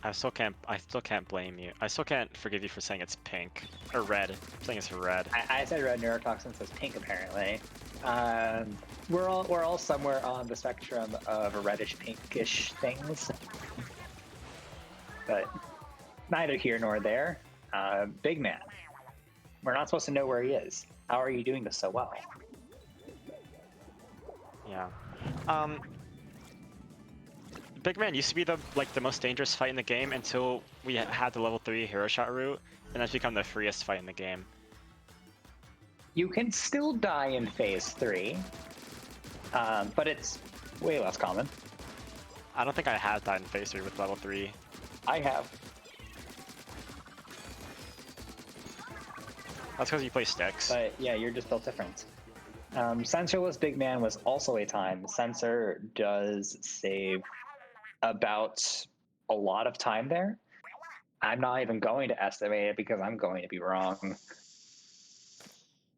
I still can't blame you. I still can't forgive you for saying it's pink or red. I'm saying it's red. I said red. Neurotoxin says pink. Apparently, we're all somewhere on the spectrum of reddish pinkish things, but neither here nor there. Big Man, we're not supposed to know where he is. How are you doing this so well? Yeah. Big Man used to be the most dangerous fight in the game until we had the level 3 hero shot route, and that's become the freest fight in the game. You can still die in phase 3, but it's way less common. I don't think I had that in phase 3 with level 3. I have. That's because you play sticks. But yeah, you're just built different. Sensorless Big Man was also a time. Sensor does save about a lot of time there. I'm not even going to estimate it because I'm going to be wrong.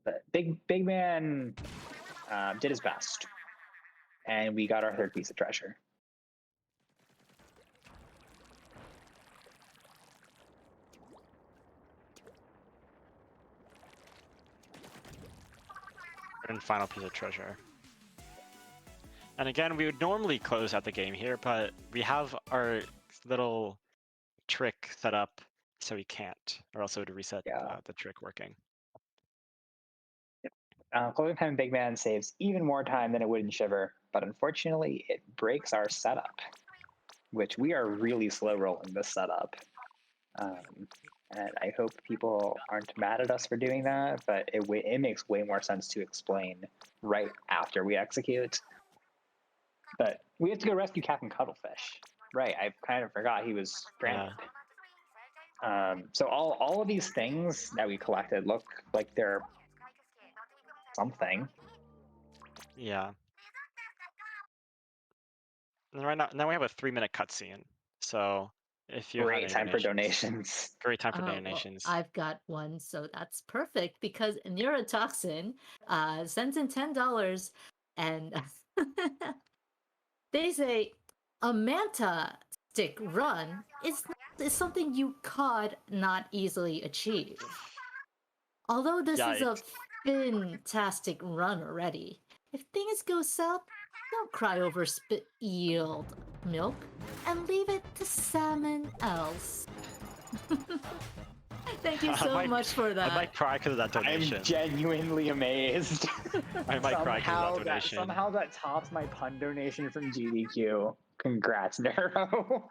But Big Man did his best, and we got our third piece of treasure. And final piece of treasure. And again, we would normally close out the game here, but we have our little trick set up so we can't, or else it would reset the trick working. Closing time in Big Man saves even more time than it would in Shiver, but unfortunately it breaks our setup, which we are really slow rolling this setup. And I hope people aren't mad at us for doing that, but it makes way more sense to explain right after we execute. But we have to go rescue Captain Cuttlefish. Right, I kind of forgot he was stranded. Yeah. So all of these things that we collected look like they're something. Yeah. And right now we have a 3-minute cutscene. So if you great time for donations. Great time for donations. Well, I've got one, so that's perfect because Neurotoxin sends in $10 and they say a manta stick run is something you could not easily achieve. Although this is a fantastic run already, if things go south, don't cry over spilled milk and leave it to someone else. Thank you so much for that. I might cry because of that donation. I'm genuinely amazed. I might cry because of that donation. Somehow that tops my pun donation from GDQ. Congrats, Nero.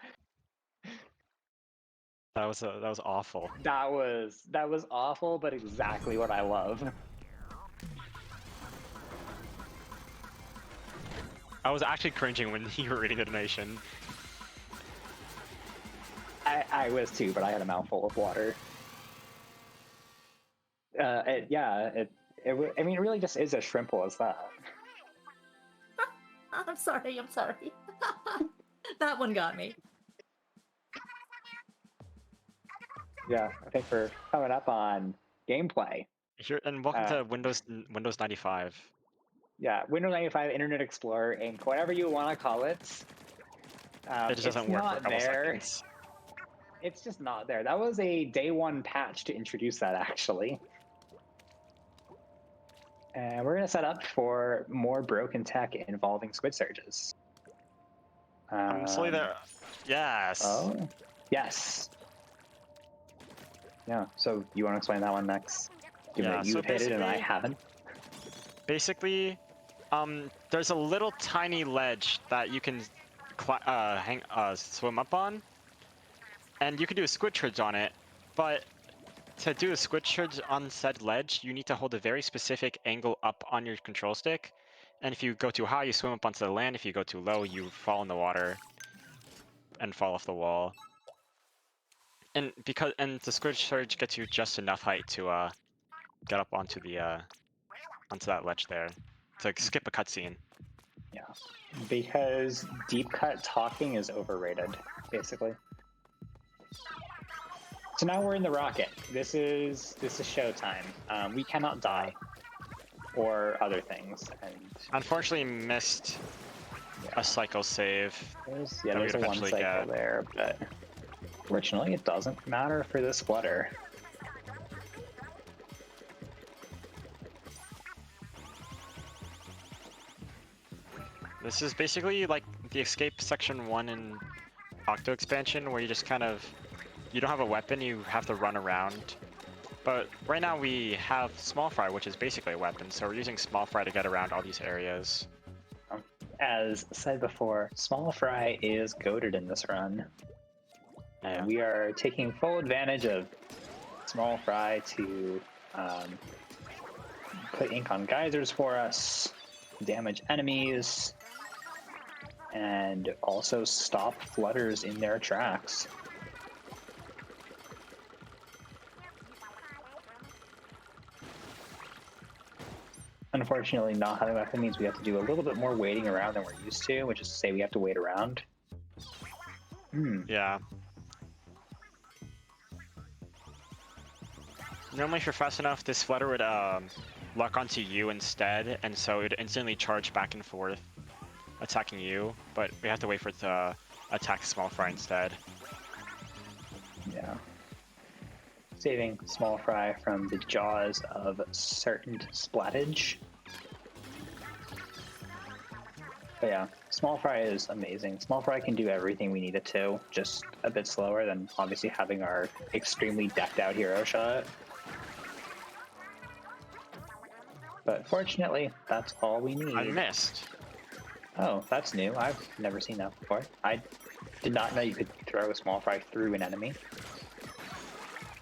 That was awful. That was awful, but exactly what I love. I was actually cringing when you were reading the donation. I was too, but I had a mouthful of water. I mean, it really just is as shrimple as that. I'm sorry. I'm sorry. That one got me. Yeah, I think we're coming up on gameplay. Here and welcome to Windows 95. Yeah, Windows 95, Internet Explorer, and whatever you want to call it. It just doesn't it's work for a not couple there. seconds. It's just not there. That was a day one patch to introduce that, actually. And we're going to set up for more broken tech involving squid surges. I'm slowly there. Yes. Oh, yes. Yeah, so you want to explain that one next? Given Yeah, that you've so hit it and I basically- haven't. Basically, there's a little tiny ledge that you can swim up on, and you can do a squid charge on it. But to do a squid charge on said ledge, you need to hold a very specific angle up on your control stick. And if you go too high, you swim up onto the land. If you go too low, you fall in the water and fall off the wall. And the squid charge gets you just enough height to get up onto that ledge there to skip a cutscene. Yeah, because deep cut talking is overrated, basically. So now we're in the rocket. This is showtime. We cannot die or other things. And Unfortunately, missed a cycle save. there's that we'd a one eventually cycle get. there, but fortunately it doesn't matter for this flutter. This is basically like the escape section 1 in Octo expansion, where you just you don't have a weapon, you have to run around. But right now we have Small Fry, which is basically a weapon, so we're using Small Fry to get around all these areas. As said before, Small Fry is goated in this run. And we are taking full advantage of Small Fry to put ink on geysers for us, damage enemies, and also stop flutters in their tracks. Unfortunately, not having weapon means we have to do a little bit more waiting around than we're used to, which is to say we have to wait around. Yeah. Normally, if you're fast enough, this flutter would lock onto you instead, and so it would instantly charge back and forth, attacking you. But we have to wait for it to attack Small Fry instead. Yeah. Saving Small Fry from the jaws of certain splattage. But yeah, Small Fry is amazing. Small Fry can do everything we need it to, just a bit slower than obviously having our extremely decked out hero shot. But fortunately, that's all we need. I missed. Oh, that's new. I've never seen that before. I did not know you could throw a Small Fry through an enemy.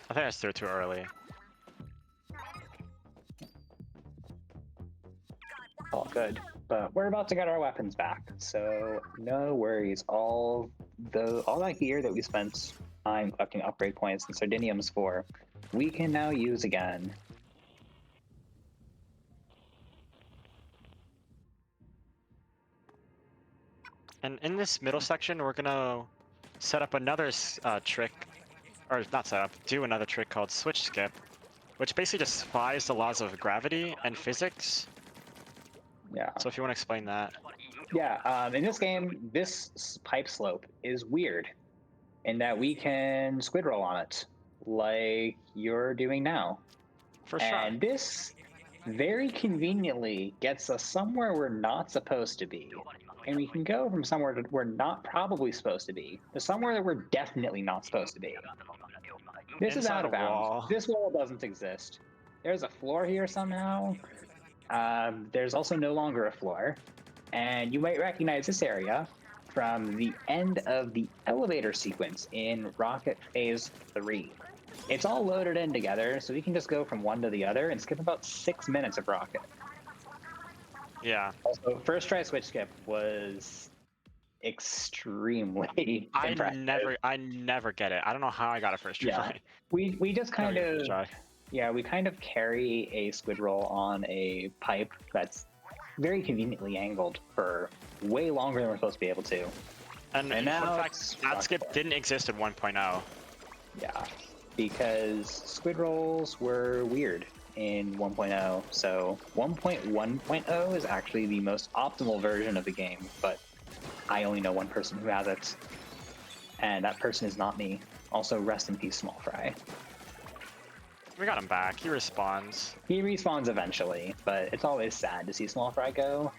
I think I just threw it too early. All good. But we're about to get our weapons back, so no worries. All that gear that we spent time collecting upgrade points and Sardiniums for, we can now use again. And in this middle section, we're gonna set up another trick, or not set up, do another trick called Switch Skip, which basically just defies the laws of gravity and physics. Yeah. So if you want to explain that. Yeah, in this game, this pipe slope is weird in that we can squid roll on it, like you're doing now. For sure. And this very conveniently gets us somewhere we're not supposed to be. And we can go from somewhere that we're not probably supposed to be to somewhere that we're definitely not supposed to be. This is out of bounds. This wall doesn't exist. There's a floor here somehow. There's also no longer a floor. And you might recognize this area from the end of the elevator sequence in Rocket Phase 3. It's all loaded in together, so we can just go from one to the other and skip about 6 minutes of Rocket. Yeah. Also, first try switch skip was extremely I impressive. never get it. I don't know how I got it first Yeah, try. we just Never kind get it first of try. we kind of carry a squid roll on a pipe that's very conveniently angled for way longer than we're supposed to be able to. And And fun now fact, it's that rock skip for it. didn't exist in 1.0. Yeah, because squid rolls were weird in 1.0. So 1.1.0 is actually the most optimal version of the game, but I only know one person who has it, and that person is not me. Also, rest in peace, Small Fry. We got him back. He respawns. He respawns eventually, but it's always sad to see Small Fry go.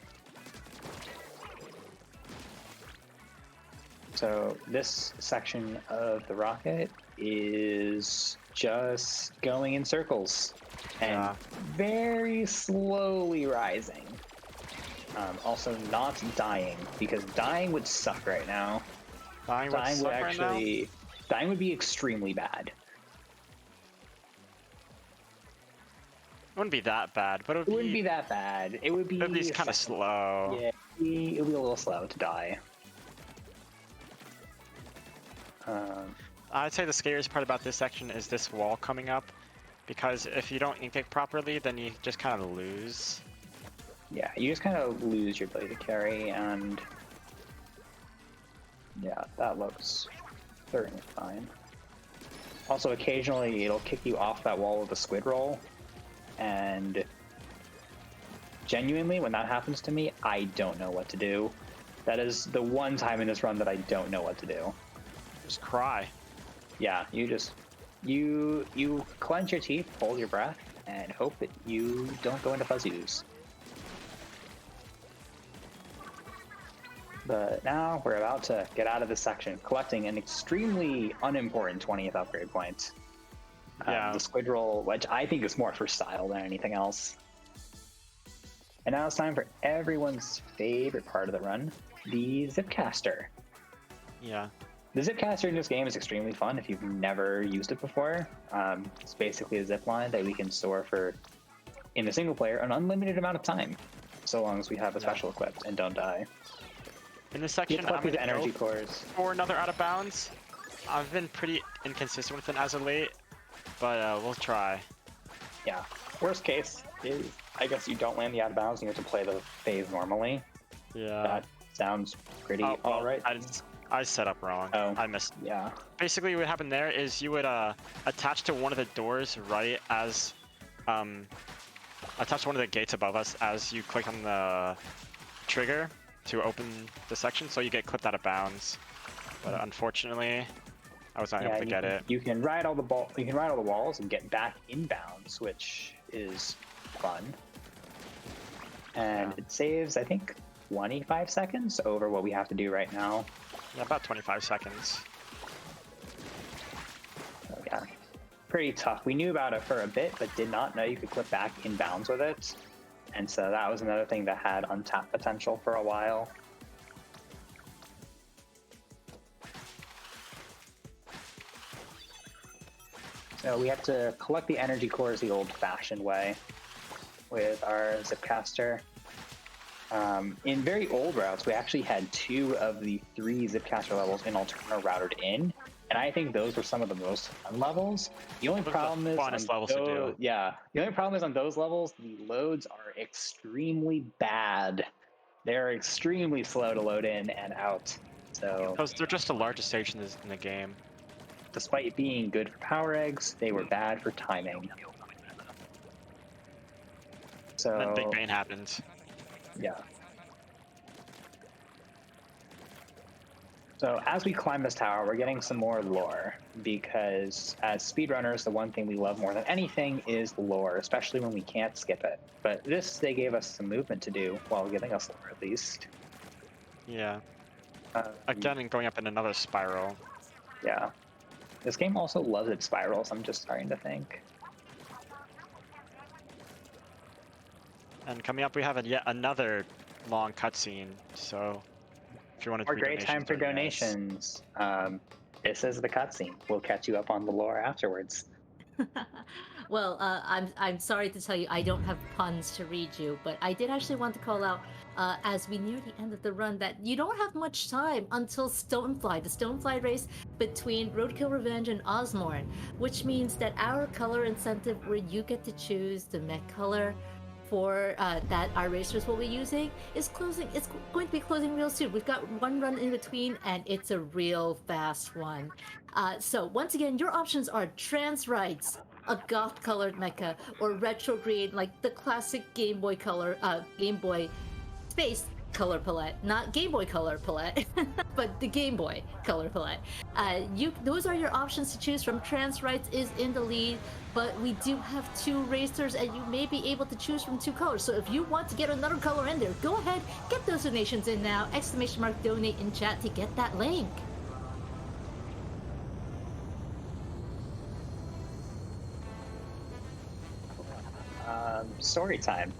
So this section of the rocket is just going in circles and Yeah. very slowly rising. Also not dying, because dying would suck right now. Dying would suck right now. Dying would be extremely bad. It wouldn't be that bad, but it would Wouldn't be that bad. It would be kind of slow. Yeah, it would be a little slow to die. I'd say the scariest part about this section is this wall coming up, because if you don't ink it properly, then you just kind of lose. Yeah, you just kind of lose your ability to carry, and yeah, that looks certainly fine. Also, occasionally it'll kick you off that wall with a squid roll, and genuinely, when that happens to me, I don't know what to do. That is the one time in this run that I don't know what to do. Just cry. Yeah, you clench your teeth, hold your breath, and hope that you don't go into fuzzy ooze. But now we're about to get out of this section, collecting an extremely unimportant 20th upgrade point. Yeah. The squid roll, which I think is more for style than anything else. And now it's time for everyone's favorite part of the run, the Zipcaster. Yeah. The Zipcaster in this game is extremely fun if you've never used it before. It's basically a zip line that we can store for, in the single player, an unlimited amount of time, so long as we have a special equipped and don't die. In this You section, collect I'm these going to energy go cores. for another out of bounds. I've been pretty inconsistent with it as of late, but we'll try. Yeah. Worst case is, I guess you don't land the out of bounds and you have to play the phase normally. Yeah. That sounds pretty Oh, well, alright. I set up wrong. Oh. I missed. Yeah. Basically, what happened there is you would attach to one of the doors right as attach to one of the gates above us as you click on the trigger to open the section, so you get clipped out of bounds. But unfortunately, I was not able to get it. You can ride all the walls and get back in bounds, which is fun. And Yeah. it saves, I think, 25 seconds over what we have to do right now. Yeah, about 25 seconds. So yeah, pretty tough. We knew about it for a bit, but did not know you could clip back in bounds with it. And so that was another thing that had untapped potential for a while. So we have to collect the energy cores the old-fashioned way with our Zipcaster. In very old routes, we actually had 2 of the 3 Zipcaster levels in Alterna routed in, and I think those were some of the most fun levels. The only problem is funnest levels to do. Yeah, the only problem is on those levels, the loads are extremely bad. They're extremely slow to load in and out. So Because they're just the largest stage in the game. despite being good for power eggs, they were bad for timing. So And then Big Bang happened. yeah. So as we climb this tower, we're getting some more lore, because as speedrunners, the one thing we love more than anything is lore, especially when we can't skip it. But this, they gave us some movement to do while giving us lore, at least. Yeah. Again, and going up in another spiral. Yeah. This game also loves its spirals, I'm just starting to think. And coming up, we have yet another long cutscene. So, if you want to Or great time for donations. This is the cutscene. We'll catch you up on the lore afterwards. Well, I'm sorry to tell you, I don't have puns to read you, but I did actually want to call out, as we near the end of the run, that you don't have much time until Stonefly, the Stonefly race between Roadkill Revenge and Osmorn, which means that our color incentive, where you get to choose the mech color for that our racers will be using, is closing. It's going to be closing real soon. We've got one run in between, and it's a real fast one. So once again, your options are trans rights, a goth colored mecha, or retrograde, like the classic Game Boy color, Game Boy Space color palette, not Game Boy color palette, but the Game Boy color palette. Those are your options to choose from. Trans rights is in the lead, but we do have 2 racers, and you may be able to choose from 2 colors. So if you want to get another color in there, go ahead, get those donations in now. !donate in chat to get that link. Story time.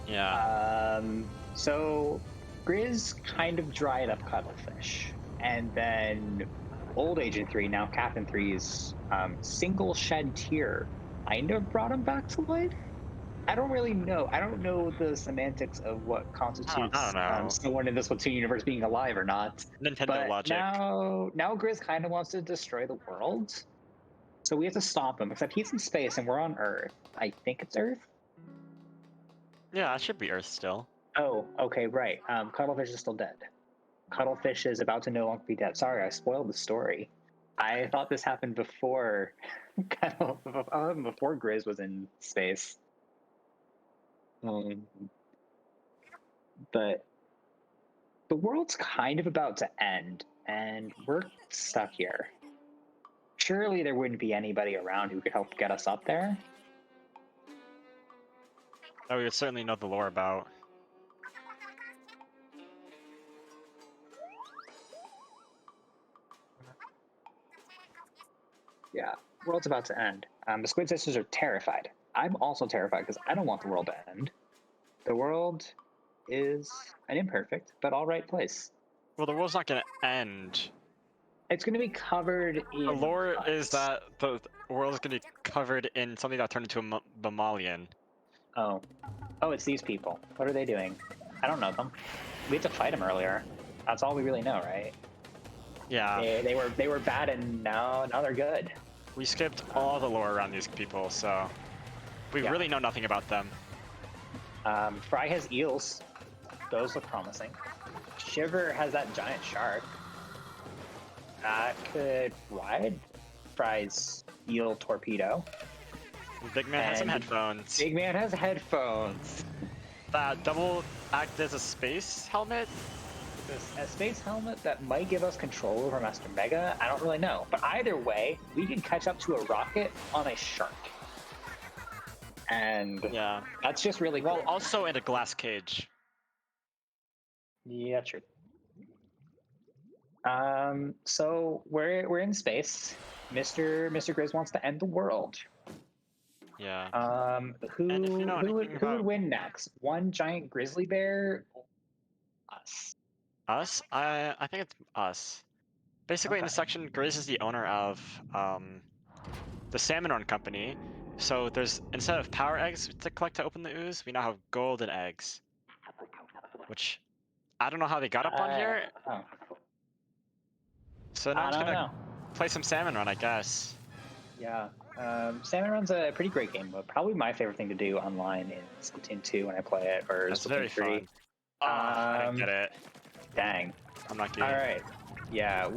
Yeah. So Grizz kind of dried up Cuttlefish, and then old Agent 3, now Captain 3's single shed tear kind of brought him back to life. I don't really know. I don't know the semantics of what constitutes I don't know. someone in this Splatoon universe being alive or not. Nintendo But logic. now Grizz kind of wants to destroy the world. So we have to stop him, except he's in space and we're on Earth. I think it's Earth. Yeah, it should be Earth still. Oh, okay, right. Cuttlefish is still dead. Cuttlefish is about to no longer be dead. Sorry, I spoiled the story. I thought this happened before, before Grizz was in space. But the world's kind of about to end, and we're stuck here. Surely there wouldn't be anybody around who could help get us up there. That we would certainly know the lore about. Yeah, world's about to end. The Squid Sisters are terrified. I'm also terrified because I don't want the world to end. The world is an imperfect but all right place. Well, the world's not gonna end. It's going to be covered in. The lore ice. is that the world is gonna be covered in something that turned into a mammalian. Oh, it's these people. What are they doing? I don't know them. We had to fight them earlier. That's all we really know, right? Yeah. They were bad, and now they're good. We skipped all the lore around these people, so we really know nothing about them. Fry has eels. Those look promising. Shiver has that giant shark. That could ride Fry's eel torpedo. Big Man has some And headphones. Big Man has headphones. That double act as a space helmet? A space helmet that might give us control over Master Mega, I don't really know. But either way, we can catch up to a rocket on a shark. And Yeah. that's just really cool. Well, also in a glass cage. Yeah, true. So we're in space. Mr. Grizz wants to end the world. Yeah. Who And if you know who anything would about- win next? One giant grizzly bear? Us. Us? I think it's us. Basically, in Okay. this section, Grizz is the owner of the Salmon Run Company. So there's, instead of power eggs to collect to open the ooze, we now have golden eggs. Which, I don't know how they got up on here. Oh. So now I'm I just don't gonna know. play some Salmon Run, I guess. Yeah. Salmon Run's a pretty great game mode. Probably my favorite thing to do online in Splatoon 2 when I play it, or That's Splatoon very 3. fun. Oh, I didn't get it. Dang. I'm not getting All right. Yeah,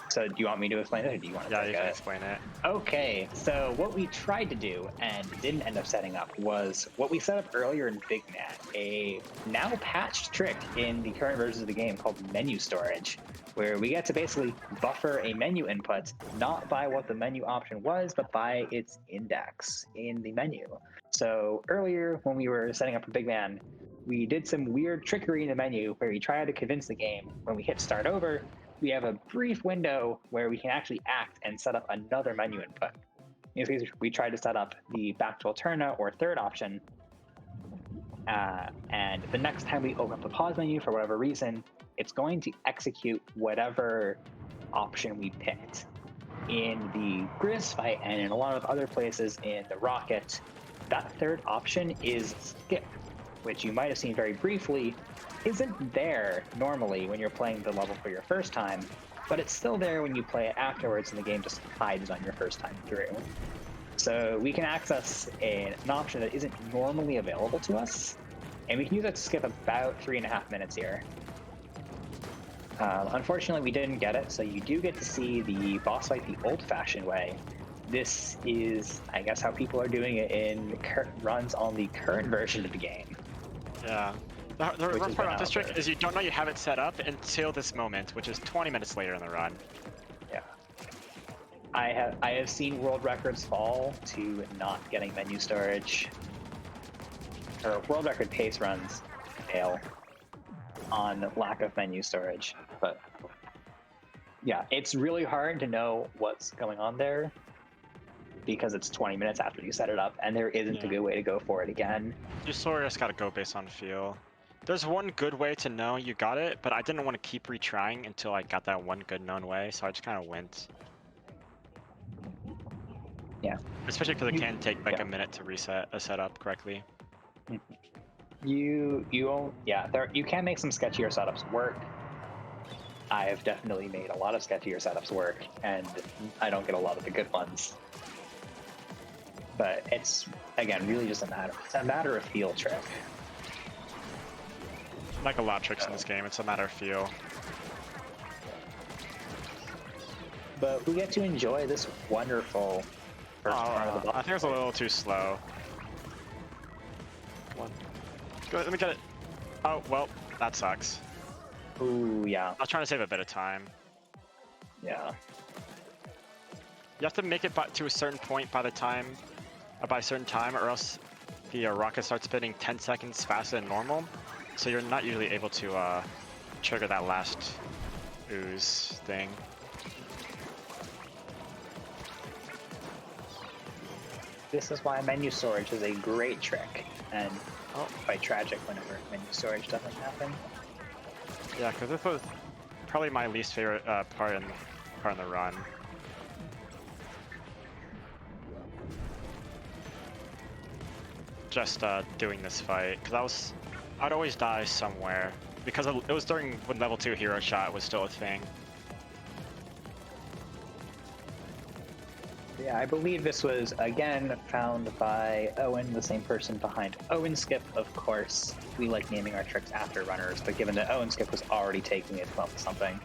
So do you want me to explain it, or do you want to Yeah, take you can it? explain it. Okay, so what we tried to do and didn't end up setting up was what we set up earlier in Big Man, a now patched trick in the current versions of the game called menu storage, where we get to basically buffer a menu input, not by what the menu option was, but by its index in the menu. So earlier when we were setting up for Big Man, we did some weird trickery in the menu where we tried to convince the game when we hit start over, we have a brief window where we can actually act and set up another menu input. In this case, we tried to set up the back to Alterna or third option, and the next time we open up the pause menu for whatever reason, it's going to execute whatever option we picked. in the Grizz fight and in a lot of other places in the Rocket, that third option is skip, which you might have seen very briefly isn't there normally when you're playing the level for your first time, but it's still there when you play it afterwards and the game just hides on your first time through. So we can access an option that isn't normally available to us, and we can use it to skip about 3.5 minutes here. Unfortunately, we didn't get it, so you do get to see the boss fight the old-fashioned way. This is, I guess, how people are doing it in runs on the current version of the game. Yeah. The rough part about this trick is you don't know you have it set up until this moment, which is 20 minutes later in the run. Yeah. I have seen world records fall to not getting menu storage, or world record pace runs fail on lack of menu storage. But yeah, it's really hard to know what's going on there because it's 20 minutes after you set it up, and there isn't a good way to go for it again. You sort of just gotta go based on feel. There's one good way to know you got it, but I didn't want to keep retrying until I got that one good known way, so I just kind of went. Yeah. Especially because it can take like a minute to reset a setup correctly. You can make some sketchier setups work. I have definitely made a lot of sketchier setups work, and I don't get a lot of the good ones. But it's, again, really just a matter of feel trick. Like a lot of tricks in this game, it's a matter of feel. But we get to enjoy this wonderful first part of the boss. I think it's a little too slow. Come on. Go, let me get it. Oh, well, that sucks. Ooh, yeah. I was trying to save a bit of time. Yeah. You have to make it to a certain point by a certain time, or else the rocket starts spinning 10 seconds faster than normal. So you're not usually able to trigger that last ooze thing. This is why menu storage is a great trick, and quite tragic whenever menu storage doesn't happen. Yeah, because this was probably my least favorite part in the run. Just doing this fight, because I'd always die somewhere, because it was during when level 2 hero shot was still a thing. Yeah, I believe this was, again, found by Owen, the same person behind Owen Skip, of course. We like naming our tricks after runners, but given that Owen Skip was already taking it from something.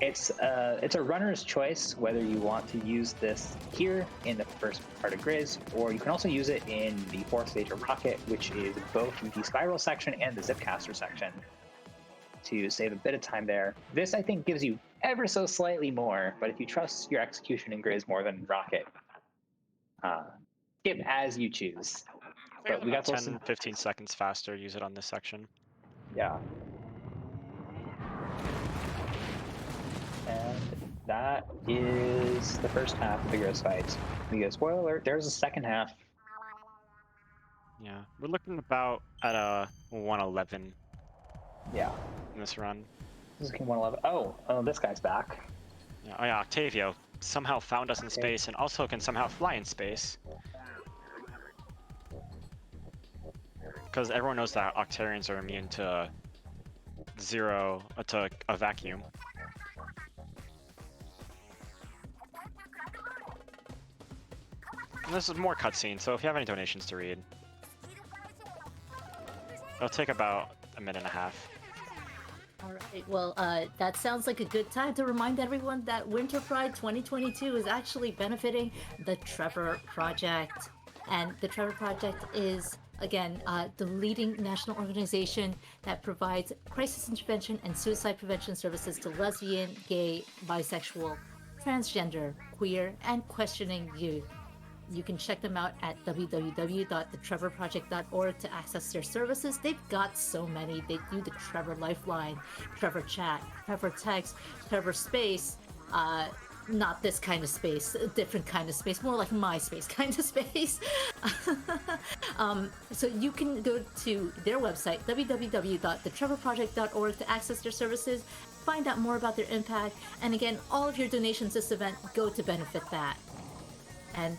It's a runner's choice whether you want to use this here in the first part of Grizz, or you can also use it in the fourth stage of Rocket, which is both the spiral section and the zipcaster section, to save a bit of time there. This, I think, gives you ever so slightly more, but if you trust your execution in Grizz more than Rocket, skip as you choose. But we got 10-15 seconds faster, use it on this section. Yeah. And that is the first half of the Grizz fight. Spoiler alert, there's a second half. Yeah, we're looking about at a 111. Yeah. In this run. This is 111. Oh, this guy's back. Yeah, oh yeah, Octavio somehow found us in space and also can somehow fly in space. Because everyone knows that Octarians are immune to to a vacuum. And this is more cutscene, so if you have any donations to read, it'll take about a minute and a half. All right, well, that sounds like a good time to remind everyone that Winter Pride 2022 is actually benefiting the Trevor Project. And the Trevor Project is, again, the leading national organization that provides crisis intervention and suicide prevention services to lesbian, gay, bisexual, transgender, queer, and questioning youth. You can check them out at www.thetrevorproject.org to access their services. They've got so many. They do the Trevor Lifeline, Trevor Chat, Trevor Text, Trevor Space, not this kind of space, a different kind of space, more like MySpace kind of space. So you can go to their website, www.thetrevorproject.org, to access their services, find out more about their impact, and again, all of your donations this event go to benefit that. And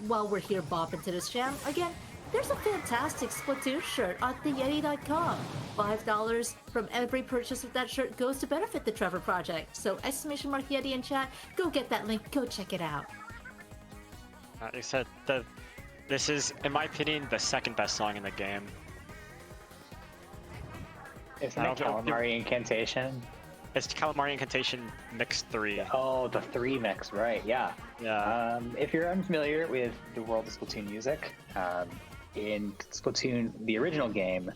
while we're here bopping to this jam, again, there's a fantastic Splatoon shirt on theyeti.com. $5 from every purchase of that shirt goes to benefit the Trevor Project. So exclamation mark Yeti in chat, go get that link, go check it out. Like I said, this is, in my opinion, the second best song in the game. Isn't it Calamari Incantation? It's Calamari Incantation Mix 3. Oh, the 3 mix, right, yeah. Yeah. If you're unfamiliar with the world of Splatoon music, in Splatoon, the original game,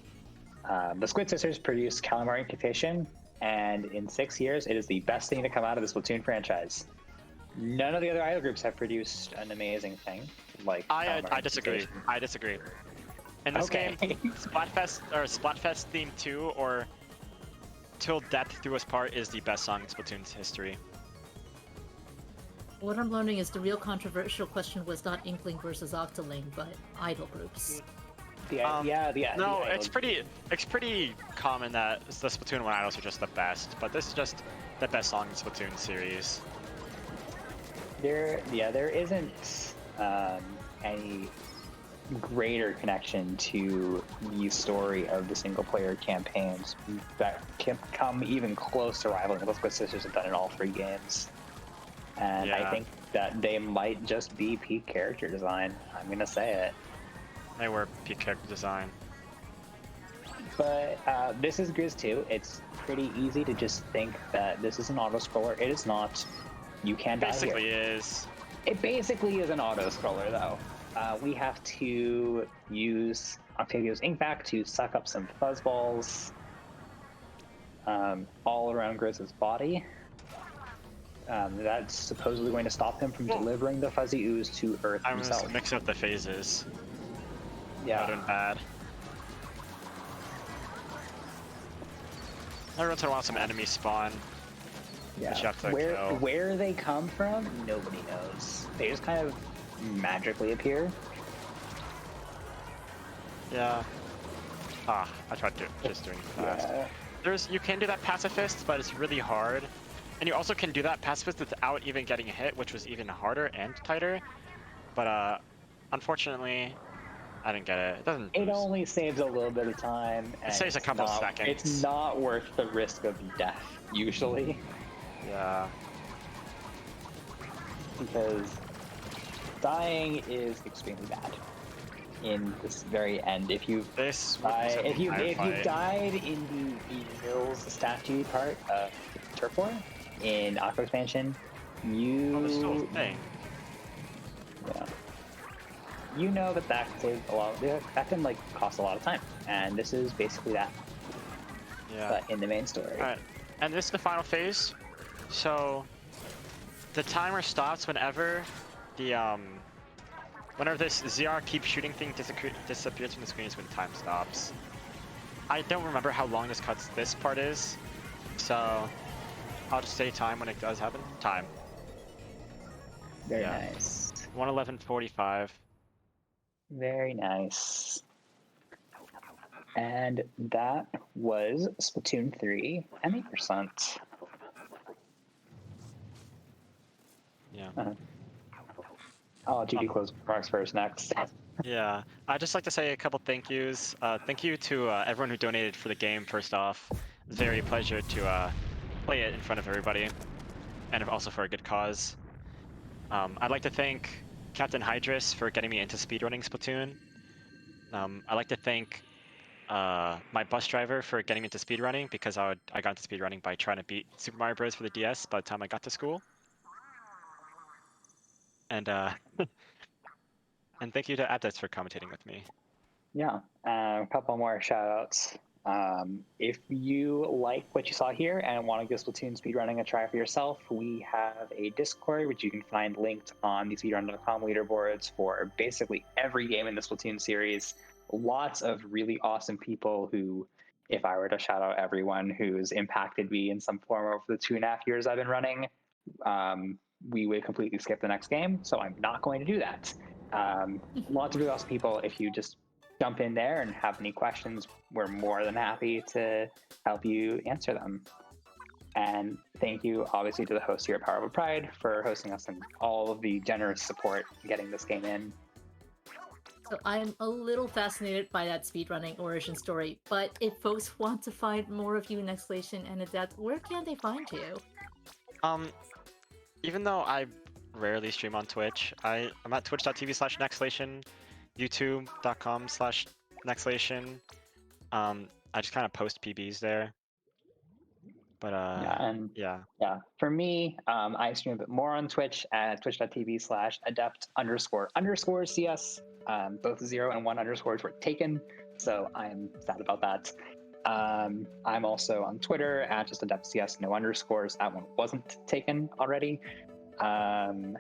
the Squid Sisters produced Calamari Incantation, and in 6 years, it is the best thing to come out of the Splatoon franchise. None of the other idol groups have produced an amazing thing like I disagree. I disagree. In this game, Splatfest Theme 2 or Till Death Do Us Part is the best song in Splatoon's history. What I'm learning is the real controversial question was not Inkling versus Octoling, but idol groups. No, it's pretty common that the Splatoon 1 idols are just the best, but this is just the best song in Splatoon series. There isn't any greater connection to the story of the single-player campaigns that can come even close to rivaling what Squid Sisters have done in all 3 games. And I think that they might just be peak character design. I'm gonna say it. They were peak character design. But this is Grizz 2. It's pretty easy to just think that this is an auto-scroller. It is not. You can die here. Basically is. It basically is an auto-scroller, though. We have to use Octavio's ink back to suck up some fuzzballs all around Grizz's body. That's supposedly going to stop him from delivering the fuzzy ooze to Earth himself. I'm gonna mix up the phases. Yeah. Good and bad. Every once in a while, some enemies spawn. Yeah. You have to kill. Where they come from, nobody knows. They just kind of magically appear. Yeah. I tried just doing it fast. Yeah. You can do that pacifist, but it's really hard. And you also can do that pacifist without even getting hit, which was even harder and tighter. But unfortunately, I didn't get it. It only saves a little bit of time. And it saves a couple seconds. It's not worth the risk of death, usually. Yeah. Because dying is extremely bad in this very end. If you died in the Mills statue part of Turf War in Aqua Expansion, that's still a thing. Yeah. You know that saves a lot. That can cost a lot of time, and this is basically that. Yeah. But in the main story. All right, and this is the final phase. So the timer stops whenever whenever this ZR keep shooting thing disappears from the screen is when time stops. I don't remember how long this part is, so I'll just say time when it does happen. Time. Very nice. 1:11:45. Very nice. And that was Splatoon 3, and 8%. Yeah. I'll let you do close remarks first next. Yeah, I'd just like to say a couple thank yous. Thank you to everyone who donated for the game, first off. It's very a pleasure to play it in front of everybody, and also for a good cause. I'd like to thank Captain Hydrus for getting me into speedrunning Splatoon. I'd like to thank my bus driver for getting me into speedrunning, because I got into speedrunning by trying to beat Super Mario Bros. For the DS by the time I got to school. And and thank you to Addex for commentating with me. Yeah, a couple more shout-outs. If you like what you saw here and want to give Splatoon speedrunning a try for yourself, we have a Discord, which you can find linked on the speedrun.com leaderboards for basically every game in the Splatoon series. Lots of really awesome people who, if I were to shout out everyone who's impacted me in some form over the 2.5 years I've been running, we would completely skip the next game. So I'm not going to do that. Lots of really awesome people. If you just jump in there and have any questions, we're more than happy to help you answer them. And thank you, obviously, to the hosts here at Power of Pride for hosting us and all of the generous support getting this game in. So I'm a little fascinated by that speedrunning origin story, but if folks want to find more of you, Nexlation and Adept, where can they find you? Even though I rarely stream on Twitch, I'm at twitch.tv/Nexlation, youtube.com/Nexlation. I just kind of post PBs there. But yeah. For me, I stream a bit more on Twitch at twitch.tv/adept__CS. Both 0 and 1 underscores were taken, so I'm sad about that. I'm also on Twitter at just AdeptCS, no underscores. That one wasn't taken already. And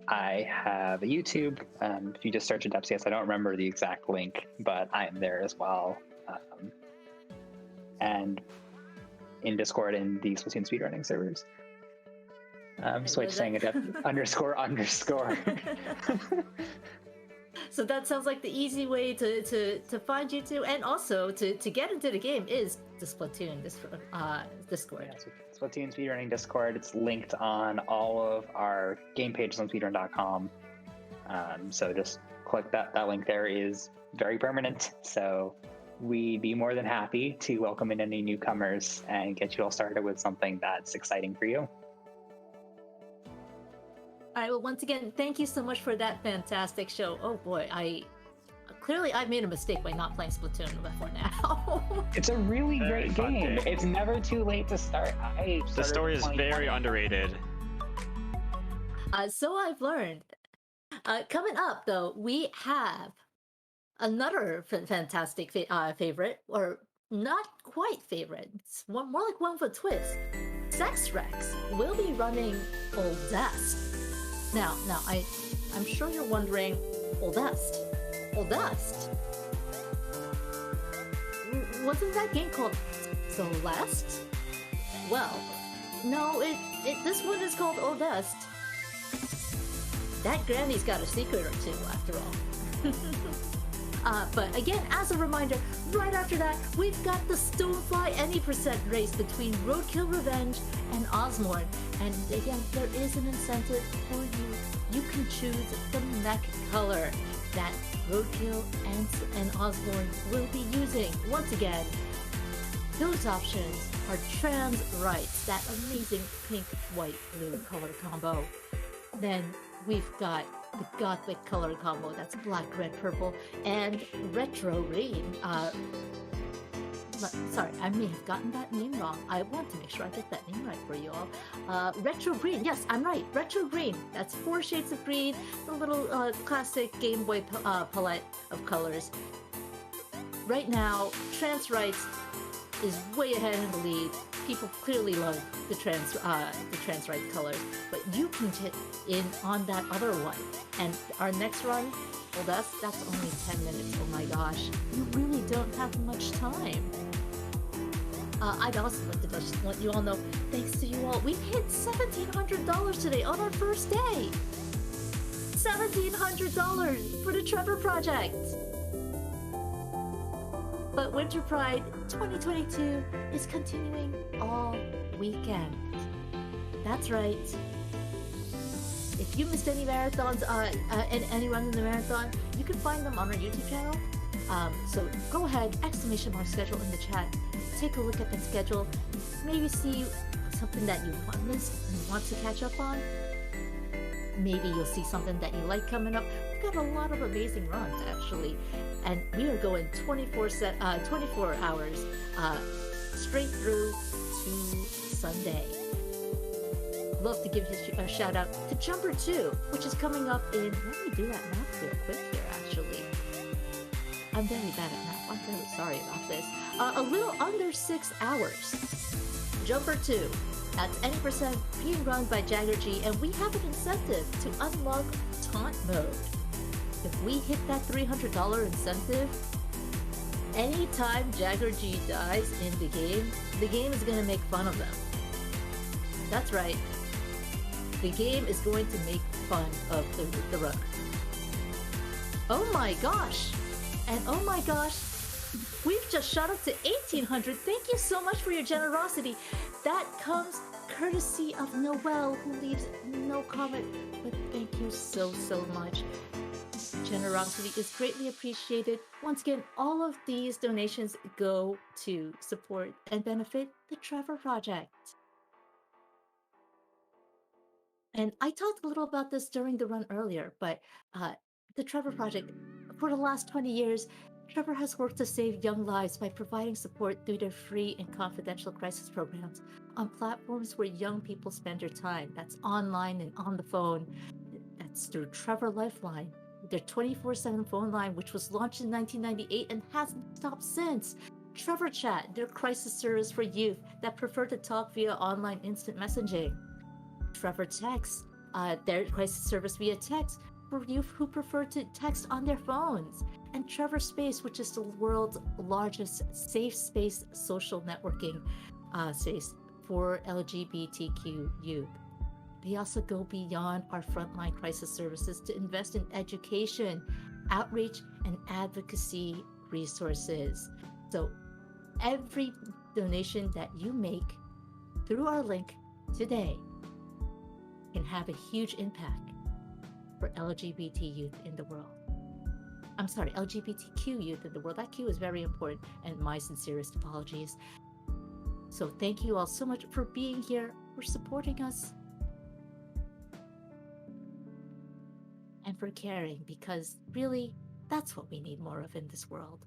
I have a YouTube. If you just search AdeptCS, I don't remember the exact link, but I am there as well. And in Discord in the Splatoon speedrunning servers. Switch saying adept__. So that sounds like the easy way to find you two, and also to get into the game is the Splatoon Discord. Yeah, so Splatoon speedrunning Discord. It's linked on all of our game pages on speedrun.com. So just click that link there is very permanent. So we'd be more than happy to welcome in any newcomers and get you all started with something that's exciting for you. All right, well, once again, thank you so much for that fantastic show. Oh boy, clearly I've made a mistake by not playing Splatoon before now. It's a really Very great fun game. game. It's never too late to start. The story is very underrated. So I've learned. Coming up, though, we have another fantastic favorite, or not quite favorite. It's more like one for twist. Sex Rex will be running Oldest. Now, I'm sure you're wondering, Oldest? Wasn't that game called Celeste? Well, no, this one is called Oldest. That Granny's got a secret or two, after all. But again, as a reminder, right after that, we've got the Stonefly Any Percent race between Roadkill Revenge and Osmorn. And again, there is an incentive for you. You can choose the mech color that Roadkill and Osmorn will be using. Once again, those options are Trans Rights, that amazing pink, white, blue color combo. Then we've got the Gothic color combo, that's black, red, purple, and Retro Green. Sorry, I may have gotten that name wrong. I want to make sure I get that name right for you all. Retro Green, yes, I'm right. Retro Green. That's 4 shades of green, the little classic Game Boy palette of colors. Right now, Trans Rights is way ahead in the lead. People clearly love the trans right colors, but you can get in on that other one. And our next run, well, that's only 10 minutes. Oh my gosh, you really don't have much time. I'd also like to just let you all know, thanks to you all, we've hit $1,700 today on our first day. $1,700 for the Trevor Project. But Winter Pride 2022 is continuing all weekend. That's right. If you missed any marathons and any runs in the marathon, you can find them on our YouTube channel. So go ahead, !schedule in the chat. Take a look at the schedule. Maybe see something that you missed and want to catch up on. Maybe you'll see something that you like coming up. We've got a lot of amazing runs, actually. And we are going 24 hours straight through to Sunday. Love to give a shout out to Jumper 2, which is coming up in, let me do that math real quick here, actually. I'm very bad at math. I'm very sorry about this. A little under 6 hours. Jumper 2. That's any percent being run by Jagger G, and we have an incentive to unlock Taunt Mode. If we hit that $300 incentive, anytime Jagger G dies in the game is going to make fun of them. That's right. The game is going to make fun of the runner. Oh my gosh! And oh my gosh, we've just shot up to 1800. Thank you so much for your generosity. That comes courtesy of Noel, who leaves no comment, but thank you so much. Generosity is greatly appreciated. Once again, all of these donations go to support and benefit the Trevor Project. And I talked a little about this during the run earlier, but the Trevor Project, for the last 20 years, Trevor has worked to save young lives by providing support through their free and confidential crisis programs on platforms where young people spend their time. That's online and on the phone. That's through Trevor Lifeline, their 24/7 phone line, which was launched in 1998 and hasn't stopped since. Trevor Chat, their crisis service for youth that prefer to talk via online instant messaging. Trevor Text, their crisis service via text for youth who prefer to text on their phones. And Trevor Space, which is the world's largest safe space social networking space for LGBTQ youth. They also go beyond our frontline crisis services to invest in education, outreach, and advocacy resources. So every donation that you make through our link today can have a huge impact for LGBT youth in the world. I'm sorry, LGBTQ youth in the world. That Q is very important, and my sincerest apologies. So thank you all so much for being here, for supporting us, and for caring, because really, that's what we need more of in this world.